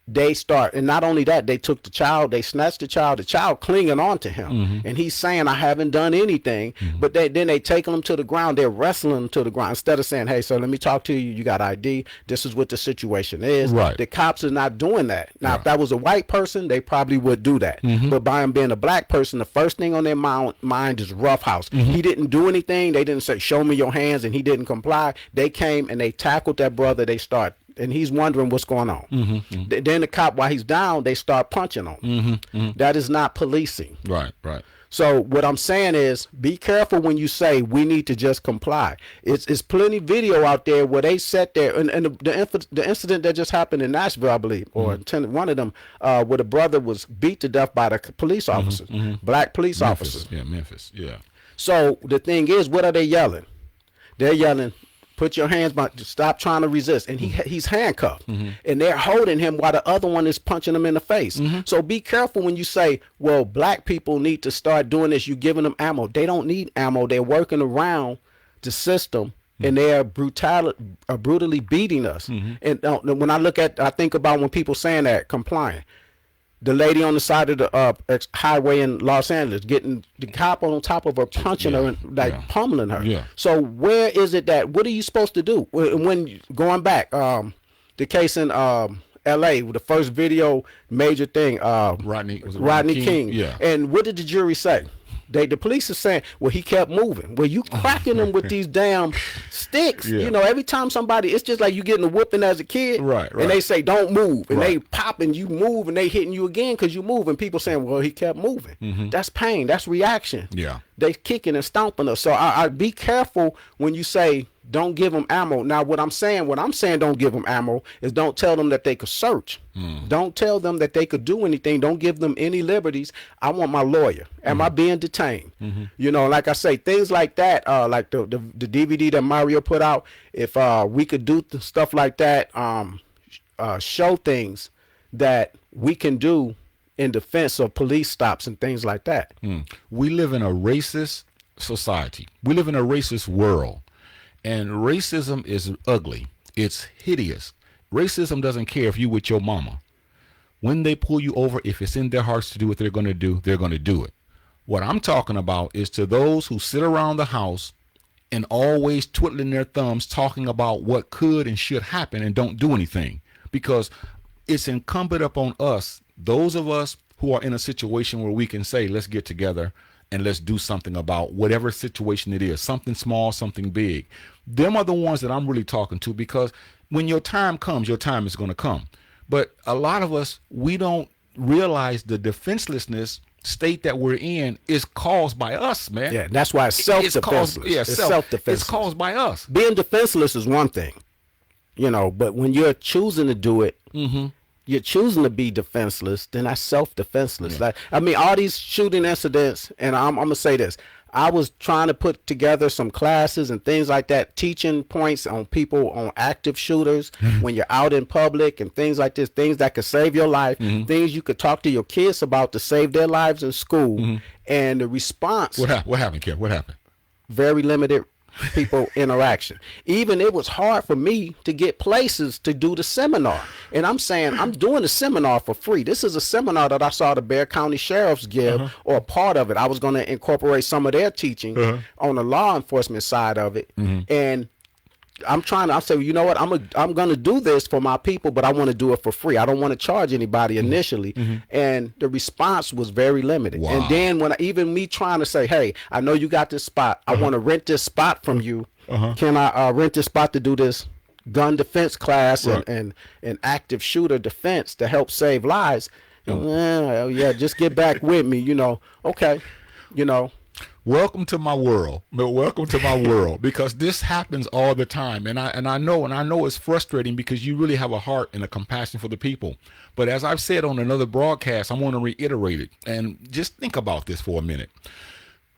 they start, and not only that, they took the child, they snatched the child clinging on to him, and he's saying, I haven't done anything, but then they take him to the ground, they're wrestling him to the ground, instead of saying, hey, so let me talk to you, you got ID, this is what the situation is. The cops are not doing that. Now, if that was a white person, they probably would do that, but by him being a black person, the first thing on their mind is roughhouse. He didn't do anything, they didn't say, show me your hands, and he didn't comply. They came and they tackled that brother, they start, and he's wondering what's going on. Then the cop, while he's down, they start punching him. That is not policing. Right. So what I'm saying is, be careful when you say we need to just comply. It's plenty video out there where they sat there, and the incident that just happened in Nashville, I believe, or one of them, where the brother was beat to death by the police officers, black police officers. Yeah, Memphis. Yeah. So the thing is, what are they yelling? They're yelling, put your hands behind, stop trying to resist. And he's handcuffed. And they're holding him while the other one is punching him in the face. So be careful when you say, well, black people need to start doing this. You're giving them ammo. They don't need ammo. They're working around the system. And they are brutally beating us. And when I think about when people saying that, complying. The lady on the side of the highway in Los Angeles, getting the cop on top of her, punching her, and pummeling her. So where is it that, what are you supposed to do? When going back, the case in L.A., the first video major thing, Rodney King. And what did the jury say? The police are saying, well, he kept moving. Well, you cracking them with these damn sticks. Every time somebody, it's just like you getting a whooping as a kid. And they say, don't move. And they pop and you move and they hitting you again because you move. And people saying, well, he kept moving. That's pain. That's reaction. They kicking and stomping us. So I be careful when you say, don't give them ammo. Now, what I'm saying don't give them ammo is don't tell them that they could search. Don't tell them that they could do anything. Don't give them any liberties. I want my lawyer. Am I being detained? Like I say, things like that, like the DVD that Mario put out, if we could do stuff like that, show things that we can do in defense of police stops and things like that. We live in a racist society. We live in a racist world. And racism is ugly. It's hideous. Racism doesn't care if you with your mama. When they pull you over, if it's in their hearts to do what they're going to do, they're going to do it. What I'm talking about is to those who sit around the house and always twiddling their thumbs talking about what could and should happen and don't do anything. Because it's incumbent upon us, those of us who are in a situation where we can say, let's get together and let's do something about whatever situation it is, something small, something big. Them are the ones that I'm really talking to, because when your time comes, your time is going to come. But a lot of us, we don't realize the defenselessness state that we're in is caused by us, man. Yeah, that's why it's self-defenseless. It's self-defenseless. It's caused by us. Being defenseless is one thing, but when you're choosing to do it, you're choosing to be defenseless, then that's self-defenseless. Like, I mean, all these shooting incidents, and I'm going to say this, I was trying to put together some classes and things like that, teaching points on people, on active shooters, when you're out in public and things like this, things that could save your life, things you could talk to your kids about to save their lives in school. And the response. What happened, Kev? What happened? Very limited people interaction. Even it was hard for me to get places to do the seminar. And I'm saying I'm doing the seminar for free. This is a seminar that I saw the Bexar County Sheriffs give, or a part of it. I was going to incorporate some of their teaching on the law enforcement side of it. And I said, well, you know what, I'm going to do this for my people, but I want to do it for free. I don't want to charge anybody initially. And the response was very limited. Wow. And then even me trying to say, hey, I know you got this spot. I want to rent this spot from you. Can I rent this spot to do this gun defense class and active shooter defense to help save lives? Yeah, just get back with me, okay, Welcome to my world. Welcome to my world, because this happens all the time, and I know it's frustrating because you really have a heart and a compassion for the people. But as I've said on another broadcast, I want to reiterate it, and just think about this for a minute.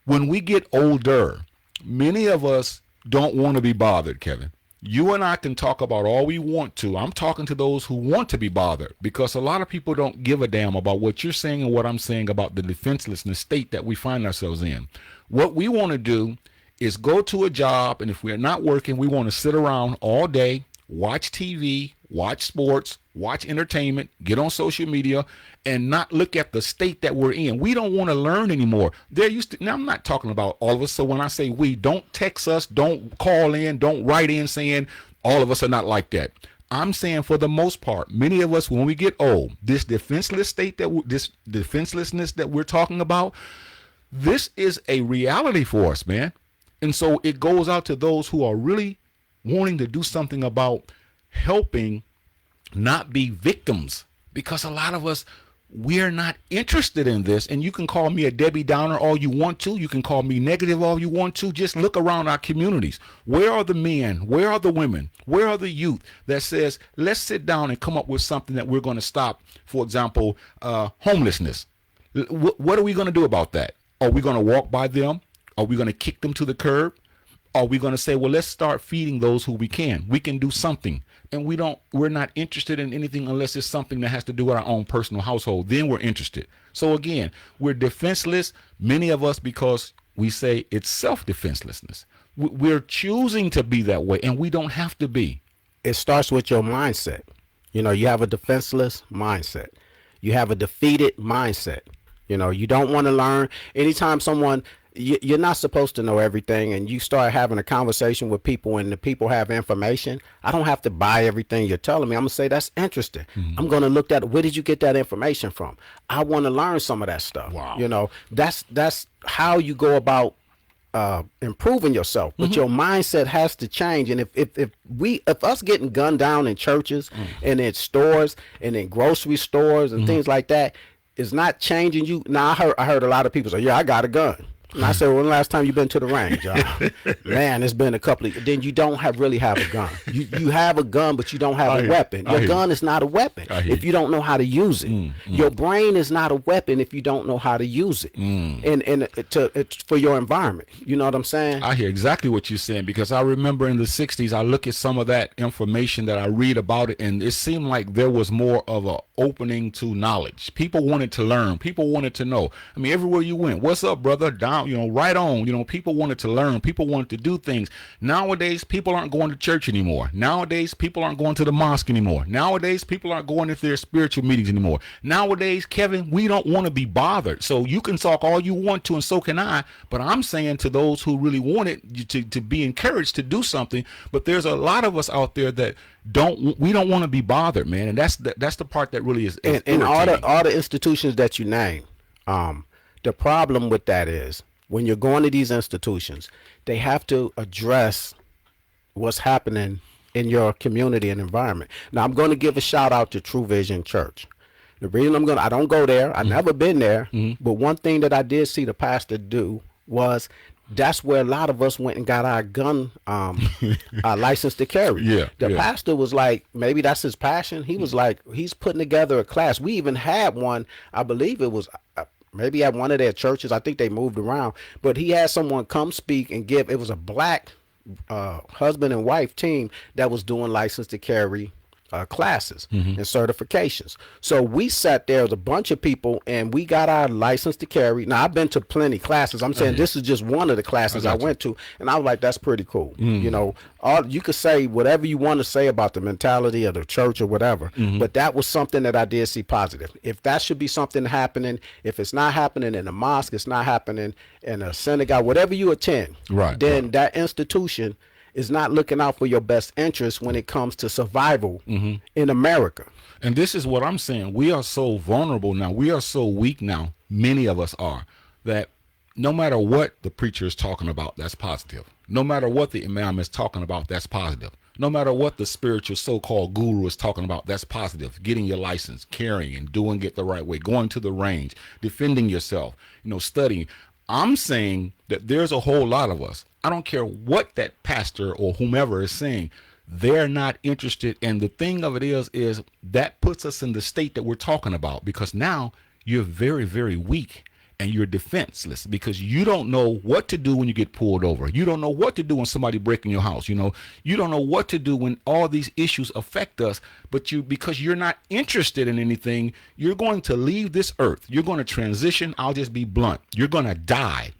When we get older, many of us don't want to be bothered, Kevin. You and I can talk about all we want to. I'm talking to those who want to be bothered, because a lot of people don't give a damn about what you're saying and what I'm saying about the defenselessness state that we find ourselves in. What we want to do is go to a job, and if we're not working, we want to sit around all day, watch TV, watch sports, watch entertainment, get on social media, and not look at the state that we're in. We don't want to learn anymore. Now, I'm not talking about all of us, so when I say we, don't text us, don't call in, don't write in saying all of us are not like that. I'm saying for the most part, many of us, when we get old, this defenseless state, this defenselessness that we're talking about, this is a reality for us, man. And so it goes out to those who are really wanting to do something about helping not be victims, because a lot of us, we're not interested in this. And you can call me a Debbie Downer all you want to. You can call me negative all you want to. Just look around our communities. Where are the men? Where are the women? Where are the youth that says, let's sit down and come up with something that we're going to stop, for example, homelessness? What are we going to do about that? Are we going to walk by them? Are we going to kick them to the curb? Are we going to say, well, let's start feeding those who we can? We can do something. And we're not interested in anything unless it's something that has to do with our own personal household. Then we're interested. So again, we're defenseless, many of us, because we say it's self-defenselessness. We're choosing to be that way, and we don't have to be. It starts with your mindset. You have a defenseless mindset. You have a defeated mindset. You don't want to learn. Anytime you're not supposed to know everything, and you start having a conversation with people and the people have information, I don't have to buy everything you're telling me. I'm going to say, that's interesting. I'm going to look at, where did you get that information from? I want to learn some of that stuff. Wow. That's how you go about improving yourself. But your mindset has to change. And if us getting gunned down in churches and in stores and in grocery stores and things like that is not changing you. Now, I heard a lot of people say, yeah, I got a gun. And I said, when the last time you been to the range? Man, it's been a couple of. Then you don't really have a gun. You have a gun, but you don't have a weapon. Your gun is not a weapon if you don't know how to use it. Your brain is not a weapon if you don't know how to use it. And it's for your environment. You know what I'm saying? I hear exactly what you're saying, because I remember in the 60s, I look at some of that information that I read about it, and it seemed like there was more of a opening to knowledge. People wanted to learn. People wanted to know. I mean, everywhere you went, what's up, brother? Down, right on. People wanted to learn. People wanted to do things. Nowadays, people aren't going to church anymore. Nowadays, people aren't going to the mosque anymore. Nowadays, people aren't going to their spiritual meetings anymore. Nowadays, Kevin, we don't want to be bothered. So you can talk all you want to, and so can I. But I'm saying to those who really want it to be encouraged to do something. But there's a lot of us out there that we don't want to be bothered, man. And that's the part that really is and all the institutions that you name. The problem with that is, when you're going to these institutions, they have to address what's happening in your community and environment. Now, I'm going to give a shout out to True Vision Church. The reason I don't go there, I've never been there, but one thing that I did see the pastor do was, that's where a lot of us went and got our gun our license to carry. The pastor was like, maybe that's his passion. He was like, he's putting together a class. We even had one, I believe it was maybe at one of their churches. I think they moved around, but he had someone come speak and give. It was a black husband and wife team that was doing license to carry classes and certifications. So we sat there as a bunch of people and we got our license to carry. Now, I've been to plenty classes. I'm saying this is just one of the classes I went to, and I was like, that's pretty cool. You know, you could say whatever you want to say about the mentality of the church or whatever, but that was something that I did see positive. If that should be something happening, if it's not happening in a mosque, it's not happening in a synagogue, whatever you attend, then that institution is not looking out for your best interest when it comes to survival in America. And this is what I'm saying. We are so vulnerable now. We are so weak now. Many of us are, that no matter what the preacher is talking about, that's positive. No matter what the imam is talking about, that's positive. No matter what the spiritual so-called guru is talking about, that's positive. Getting your license, carrying and doing it the right way, going to the range, defending yourself, you know, studying. I'm saying that there's a whole lot of us. I don't care what that pastor or whomever is saying. They're not interested. And the thing of it is that puts us in the state that we're talking about, because now you're very, very weak and you're defenseless, because you don't know what to do when you get pulled over. You don't know what to do when somebody breaking your house. You know, you don't know what to do when all these issues affect us, but because you're not interested in anything, you're going to leave this earth. You're going to transition. I'll just be blunt. You're going to die.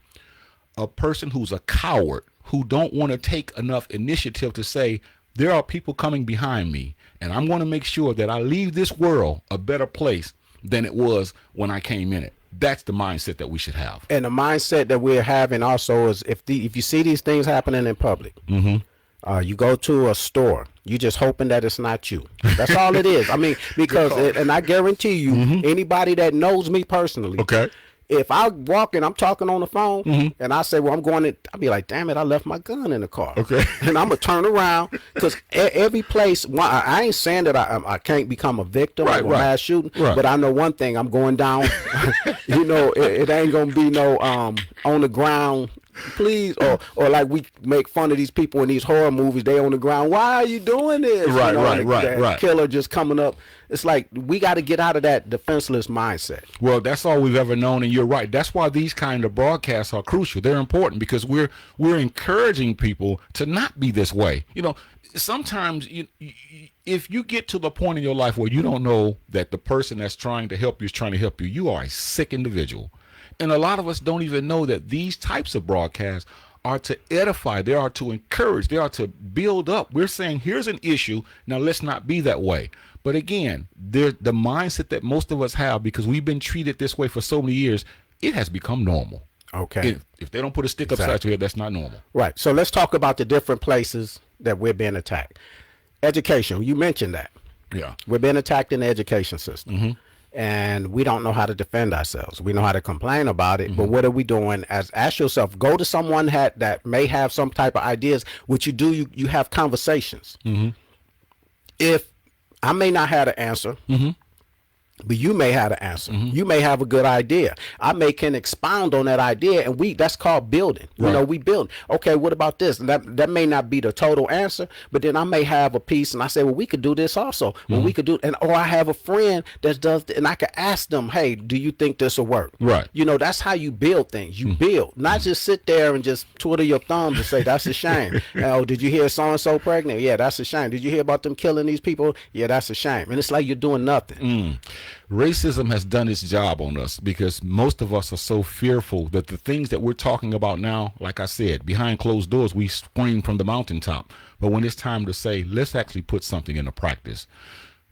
A person who's a coward, who don't want to take enough initiative to say, there are people coming behind me, and I'm going to make sure that I leave this world a better place than it was when I came in it. That's the mindset that we should have. And the mindset that we're having also is, if you see these things happening in public, you go to a store, you just hoping that it's not you. That's all it is. I mean, because, and I guarantee you, anybody that knows me personally, if I walk and I'm talking on the phone and I say, well, I'm going to, I'll be like, damn it, I left my gun in the car. And I'm going to turn around, because every place, I ain't saying that I can't become a victim of a mass shooting, but I know one thing, I'm going down, you know, it ain't going to be no on the ground, please, or like we make fun of these people in these horror movies, they on the ground, why are you doing this? Right. Killer just coming up. It's like, we got to get out of that defenseless mindset. Well, that's all we've ever known, and you're right. That's why these kind of broadcasts are crucial. They're important, because we're encouraging people to not be this way. You know, sometimes if you get to the point in your life where you don't know that the person that's trying to help you is trying to help you, you are a sick individual. And a lot of us don't even know that these types of broadcasts are to edify, they are to encourage, they are to build up. We're saying, here's an issue, now let's not be that way. But again, the mindset that most of us have, because we've been treated this way for so many years, it has become normal. Okay. If they don't put a stick upside your head, that's not normal. Right. So let's talk about the different places that we're being attacked. Education, you mentioned that. Yeah. We're being attacked in the education system. And we don't know how to defend ourselves. We know how to complain about it, but what are we doing? Ask yourself, go to someone that may have some type of ideas. What you do, you have conversations. If I may not have the answer, but you may have the answer. You may have a good idea. I can expound on that idea, and that's called building. You know, we build. Okay, what about this? And that may not be the total answer, but then I may have a piece, and I say, well, we could do this also. Well, we could do, or I have a friend that does, and I could ask them, hey, do you think this will work? Right. You know, that's how you build things. You build, not just sit there and just twiddle your thumbs and say, that's a shame. Oh, did you hear so-and-so pregnant? Yeah, that's a shame. Did you hear about them killing these people? Yeah, that's a shame. And it's like you're doing nothing. Racism has done its job on us, because most of us are so fearful that the things that we're talking about now, like I said, behind closed doors, we scream from the mountaintop. But when it's time to say, let's actually put something into practice,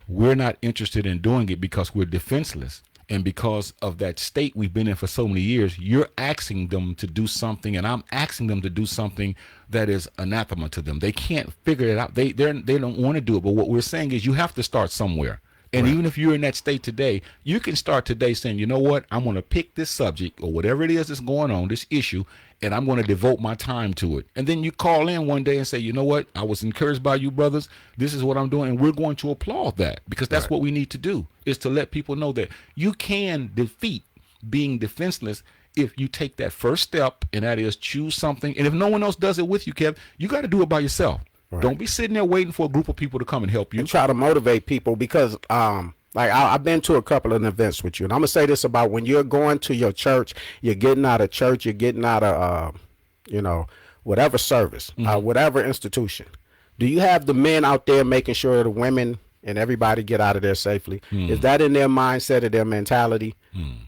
we're not interested in doing it because we're defenseless. And because of that state we've been in for so many years, you're asking them to do something, and I'm asking them to do something that is anathema to them. They can't figure it out. They don't want to do it. But what we're saying is, you have to start somewhere. And even if you're in that state today, you can start today saying, you know what, I'm going to pick this subject or whatever it is that's going on, this issue, and I'm going to devote my time to it. And then you call in one day and say, you know what, I was encouraged by you brothers. This is what I'm doing. And we're going to applaud that, because that's what we need to do, is to let people know that you can defeat being defenseless if you take that first step, and that is choose something. And if no one else does it with you, Kev, you got to do it by yourself. Don't be sitting there waiting for a group of people to come and help you. And try to motivate people, because like I've been to a couple of events with you, and I'm gonna say this about when you're going to your church, you're getting out of church, you're getting out of you know, whatever service, whatever institution. Do you have the men out there making sure the women and everybody get out of there safely. Is that in their mindset or their mentality?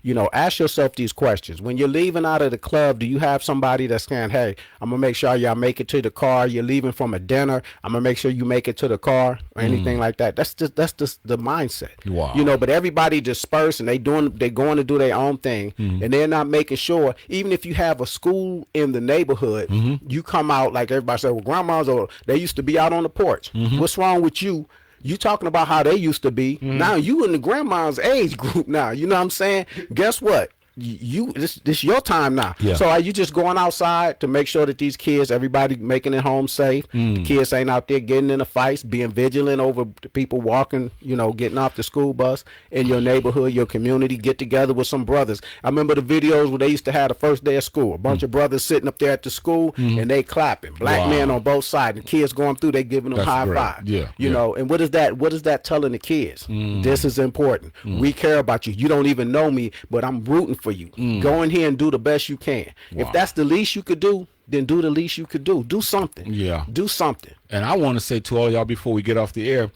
You know, ask yourself these questions. When you're leaving out of the club, do you have somebody that's saying, hey, I'm going to make sure y'all make it to the car. You're leaving from a dinner. I'm going to make sure you make it to the car or anything like that. That's just the mindset. Wow. You know, but everybody dispersed and they're going to do their own thing, and they're not making sure, even if you have a school in the neighborhood, you come out like everybody said, well, grandmas, or they used to be out on the porch. What's wrong with you? You talking about how they used to be. Now you in the grandma's age group now. You know what I'm saying? Guess what? This your time now. Yeah. So are you just going outside to make sure that these kids, everybody making it home safe? The kids ain't out there getting in the fights, being vigilant over the people walking, you know, getting off the school bus in your neighborhood, your community. Get together with some brothers. I remember the videos where they used to have the first day of school. A bunch of brothers sitting up there at the school and they clapping. Black men on both sides. The kids going through, they giving them high five. Yeah. You know, and what is that telling the kids? This is important. We care about you. You don't even know me, but I'm rooting for you. Go in here and do the best you can. If that's the least you could do, then do the least you could do. Do something. Yeah. Do something. And I want to say to all y'all before we get off the air,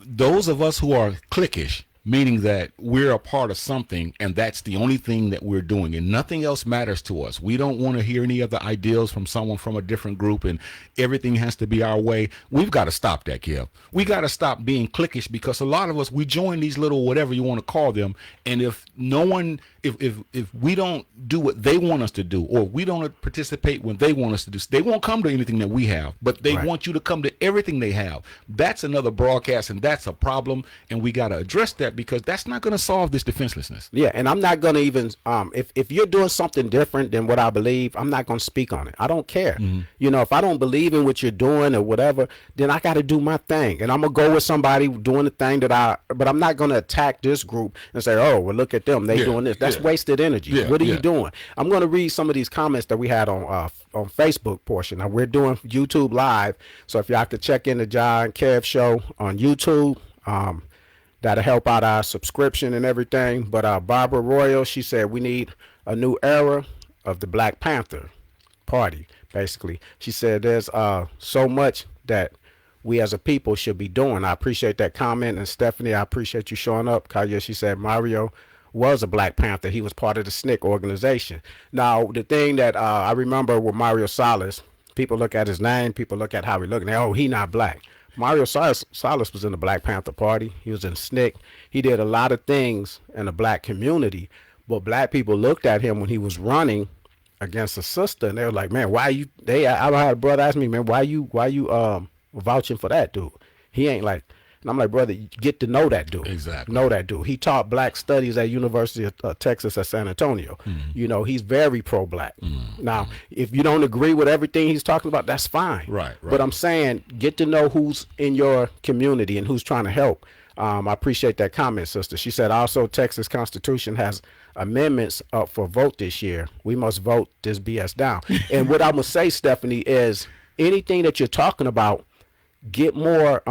those of us who are cliquish, meaning that we're a part of something and that's the only thing that we're doing and nothing else matters to us. We don't want to hear any other ideals from someone from a different group and everything has to be our way. We've got to stop that, Kev. We got to stop being cliquish, because a lot of us, we join these little whatever you want to call them, and if no one, if we don't do what they want us to do, or we don't participate when they want us to do, they won't come to anything that we have, but they want you to come to everything they have. That's another broadcast, and that's a problem, and we got to address that, because that's not going to solve this defenselessness. Yeah, and I'm not going to even, if you're doing something different than what I believe, I'm not going to speak on it. I don't care. You know, if I don't believe in what you're doing or whatever, then I got to do my thing. And I'm going to go with somebody doing the thing but I'm not going to attack this group and say, oh, well, look at them. They doing this. That's wasted energy. What are you doing? I'm going to read some of these comments that we had on Facebook portion. Now, we're doing YouTube Live, so if y'all could check in the Jah and Kev show on YouTube, that'll help out our subscription and everything. But Barbara Royal, she said we need a new era of the Black Panther Party, basically. She said there's so much that we as a people should be doing. I appreciate that comment. And Stephanie, I appreciate you showing up. Kaya, she said Mario was a Black Panther. He was part of the SNCC organization. Now, the thing that I remember with Mario Salas, people look at his name, people look at how he looked, and they, oh, he not black. Mario Salas was in the Black Panther Party. He was in SNCC. He did a lot of things in the black community, but black people looked at him when he was running against a sister, and they were like, man, why you, I had a brother ask me, man, why you vouching for that dude? He ain't like, and I'm like, brother, get to know that dude. Exactly. Know that dude. He taught black studies at University of Texas at San Antonio. You know, he's very pro-black. Now, if you don't agree with everything he's talking about, that's fine. Right. But I'm saying, get to know who's in your community and who's trying to help. I appreciate that comment, sister. She said, also, Texas Constitution has amendments up for vote this year. We must vote this BS down. And what I'm going to say, Stephanie, is anything that you're talking about, get more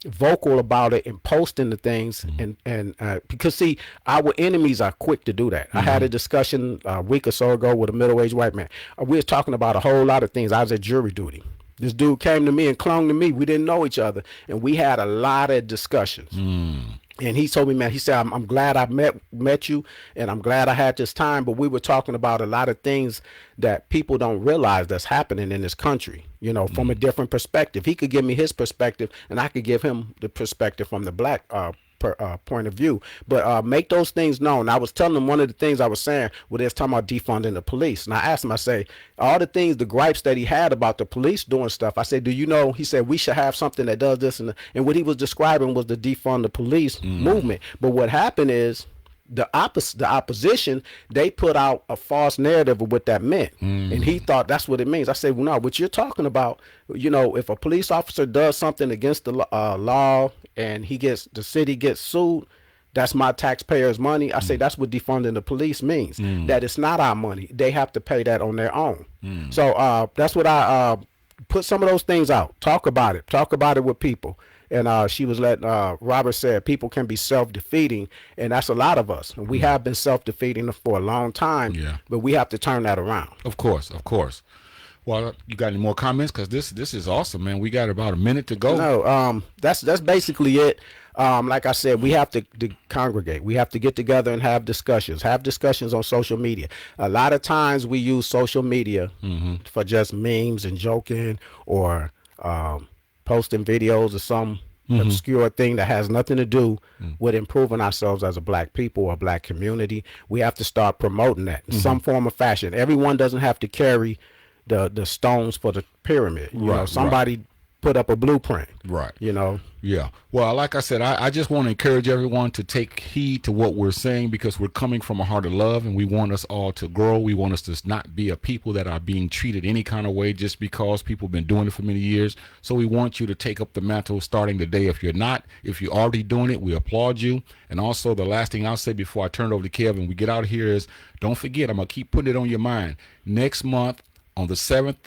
vocal about it and posting the things, and because see, our enemies are quick to do that. I had a discussion a week or so ago with a middle-aged white man. We was talking about a whole lot of things. I was at jury duty. This dude came to me and clung to me. We didn't know each other, and we had a lot of discussions. And he told me, man, he said, I'm glad I met you, and I'm glad I had this time, but we were talking about a lot of things that people don't realize that's happening in this country, you know, from a different perspective. He could give me his perspective, and I could give him the perspective from the black point of view. But make those things known. I was telling him one of the things I was saying, well, they're talking about defunding the police. And I asked him, I say, all the things, the gripes that he had about the police doing stuff, I said, do you know, he said, we should have something that does this. And what he was describing was the defund the police movement. But what happened is, the opposition, they put out a false narrative of what that meant, and he thought that's what it means. I said, well, no, what you're talking about, you know, if a police officer does something against the law and the city gets sued, that's my taxpayers' money. I say that's what defunding the police means. That it's not our money; they have to pay that on their own. So that's what I put some of those things out. Talk about it with people. And she was letting Robert said people can be self-defeating, and that's a lot of us. And we have been self-defeating for a long time, but we have to turn that around. Of course. Well, you got any more comments? Because this is awesome, man. We got about a minute to go. No, that's basically it. Like I said, we have to congregate. We have to get together and have discussions. Have discussions on social media. A lot of times we use social media for just memes and joking, or posting videos or some obscure thing that has nothing to do with improving ourselves as a black people or a black community. We have to start promoting that in some form or fashion. Everyone doesn't have to carry the stones for the pyramid. You know, somebody put up a blueprint. Right. You know. Yeah. Well, like I said, I just want to encourage everyone to take heed to what we're saying, because we're coming from a heart of love, and we want us all to grow. We want us to not be a people that are being treated any kind of way just because people have been doing it for many years. So we want you to take up the mantle starting today. If you're not, if you're already doing it, we applaud you. And also, the last thing I'll say before I turn it over to Kev and we get out of here is, don't forget, I'm going to keep putting it on your mind. Next month, on the 7th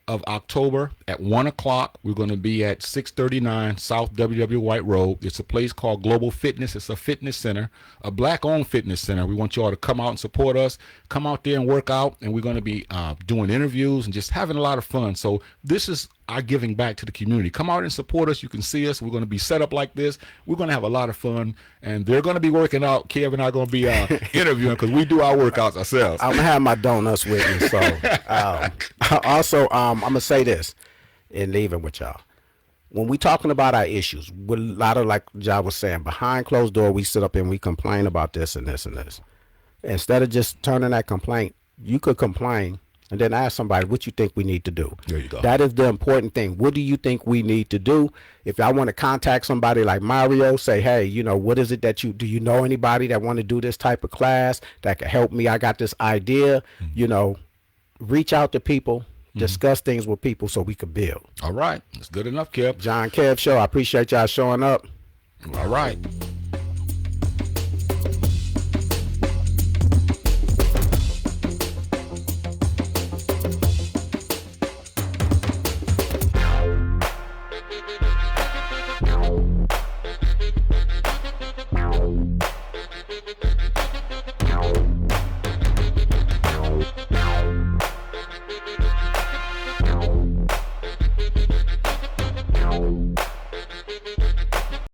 of October at 1 o'clock, we're going to be at 639 South WW White Road. It's a place called Global Fitness. It's a fitness center, a black-owned fitness center. We want you all to come out and support us. Come out there and work out, and we're going to be doing interviews and just having a lot of fun. So this is our giving back to the community. Come out and support us. You can see us. We're going to be set up like this. We're going to have a lot of fun, and they're going to be working out. Kev and I are going to be interviewing, because we do our workouts ourselves. I'm going to have my donuts with me. So also, I'm going to say this and leaving with y'all. When we talking about our issues, with a lot of, like Jah was saying, behind closed door, we sit up and we complain about this and this and this. Instead of just turning that complaint, you could complain and then ask somebody what you think we need to do. There you go. That is the important thing. What do you think we need to do? If I want to contact somebody like Mario, say, hey, you know, what is it that do you know anybody that want to do this type of class that can help me? I got this idea. You know, reach out to people, discuss things with people so we could build. All right. That's good enough, Kev. Jah and Kev Show. I appreciate y'all showing up. All right.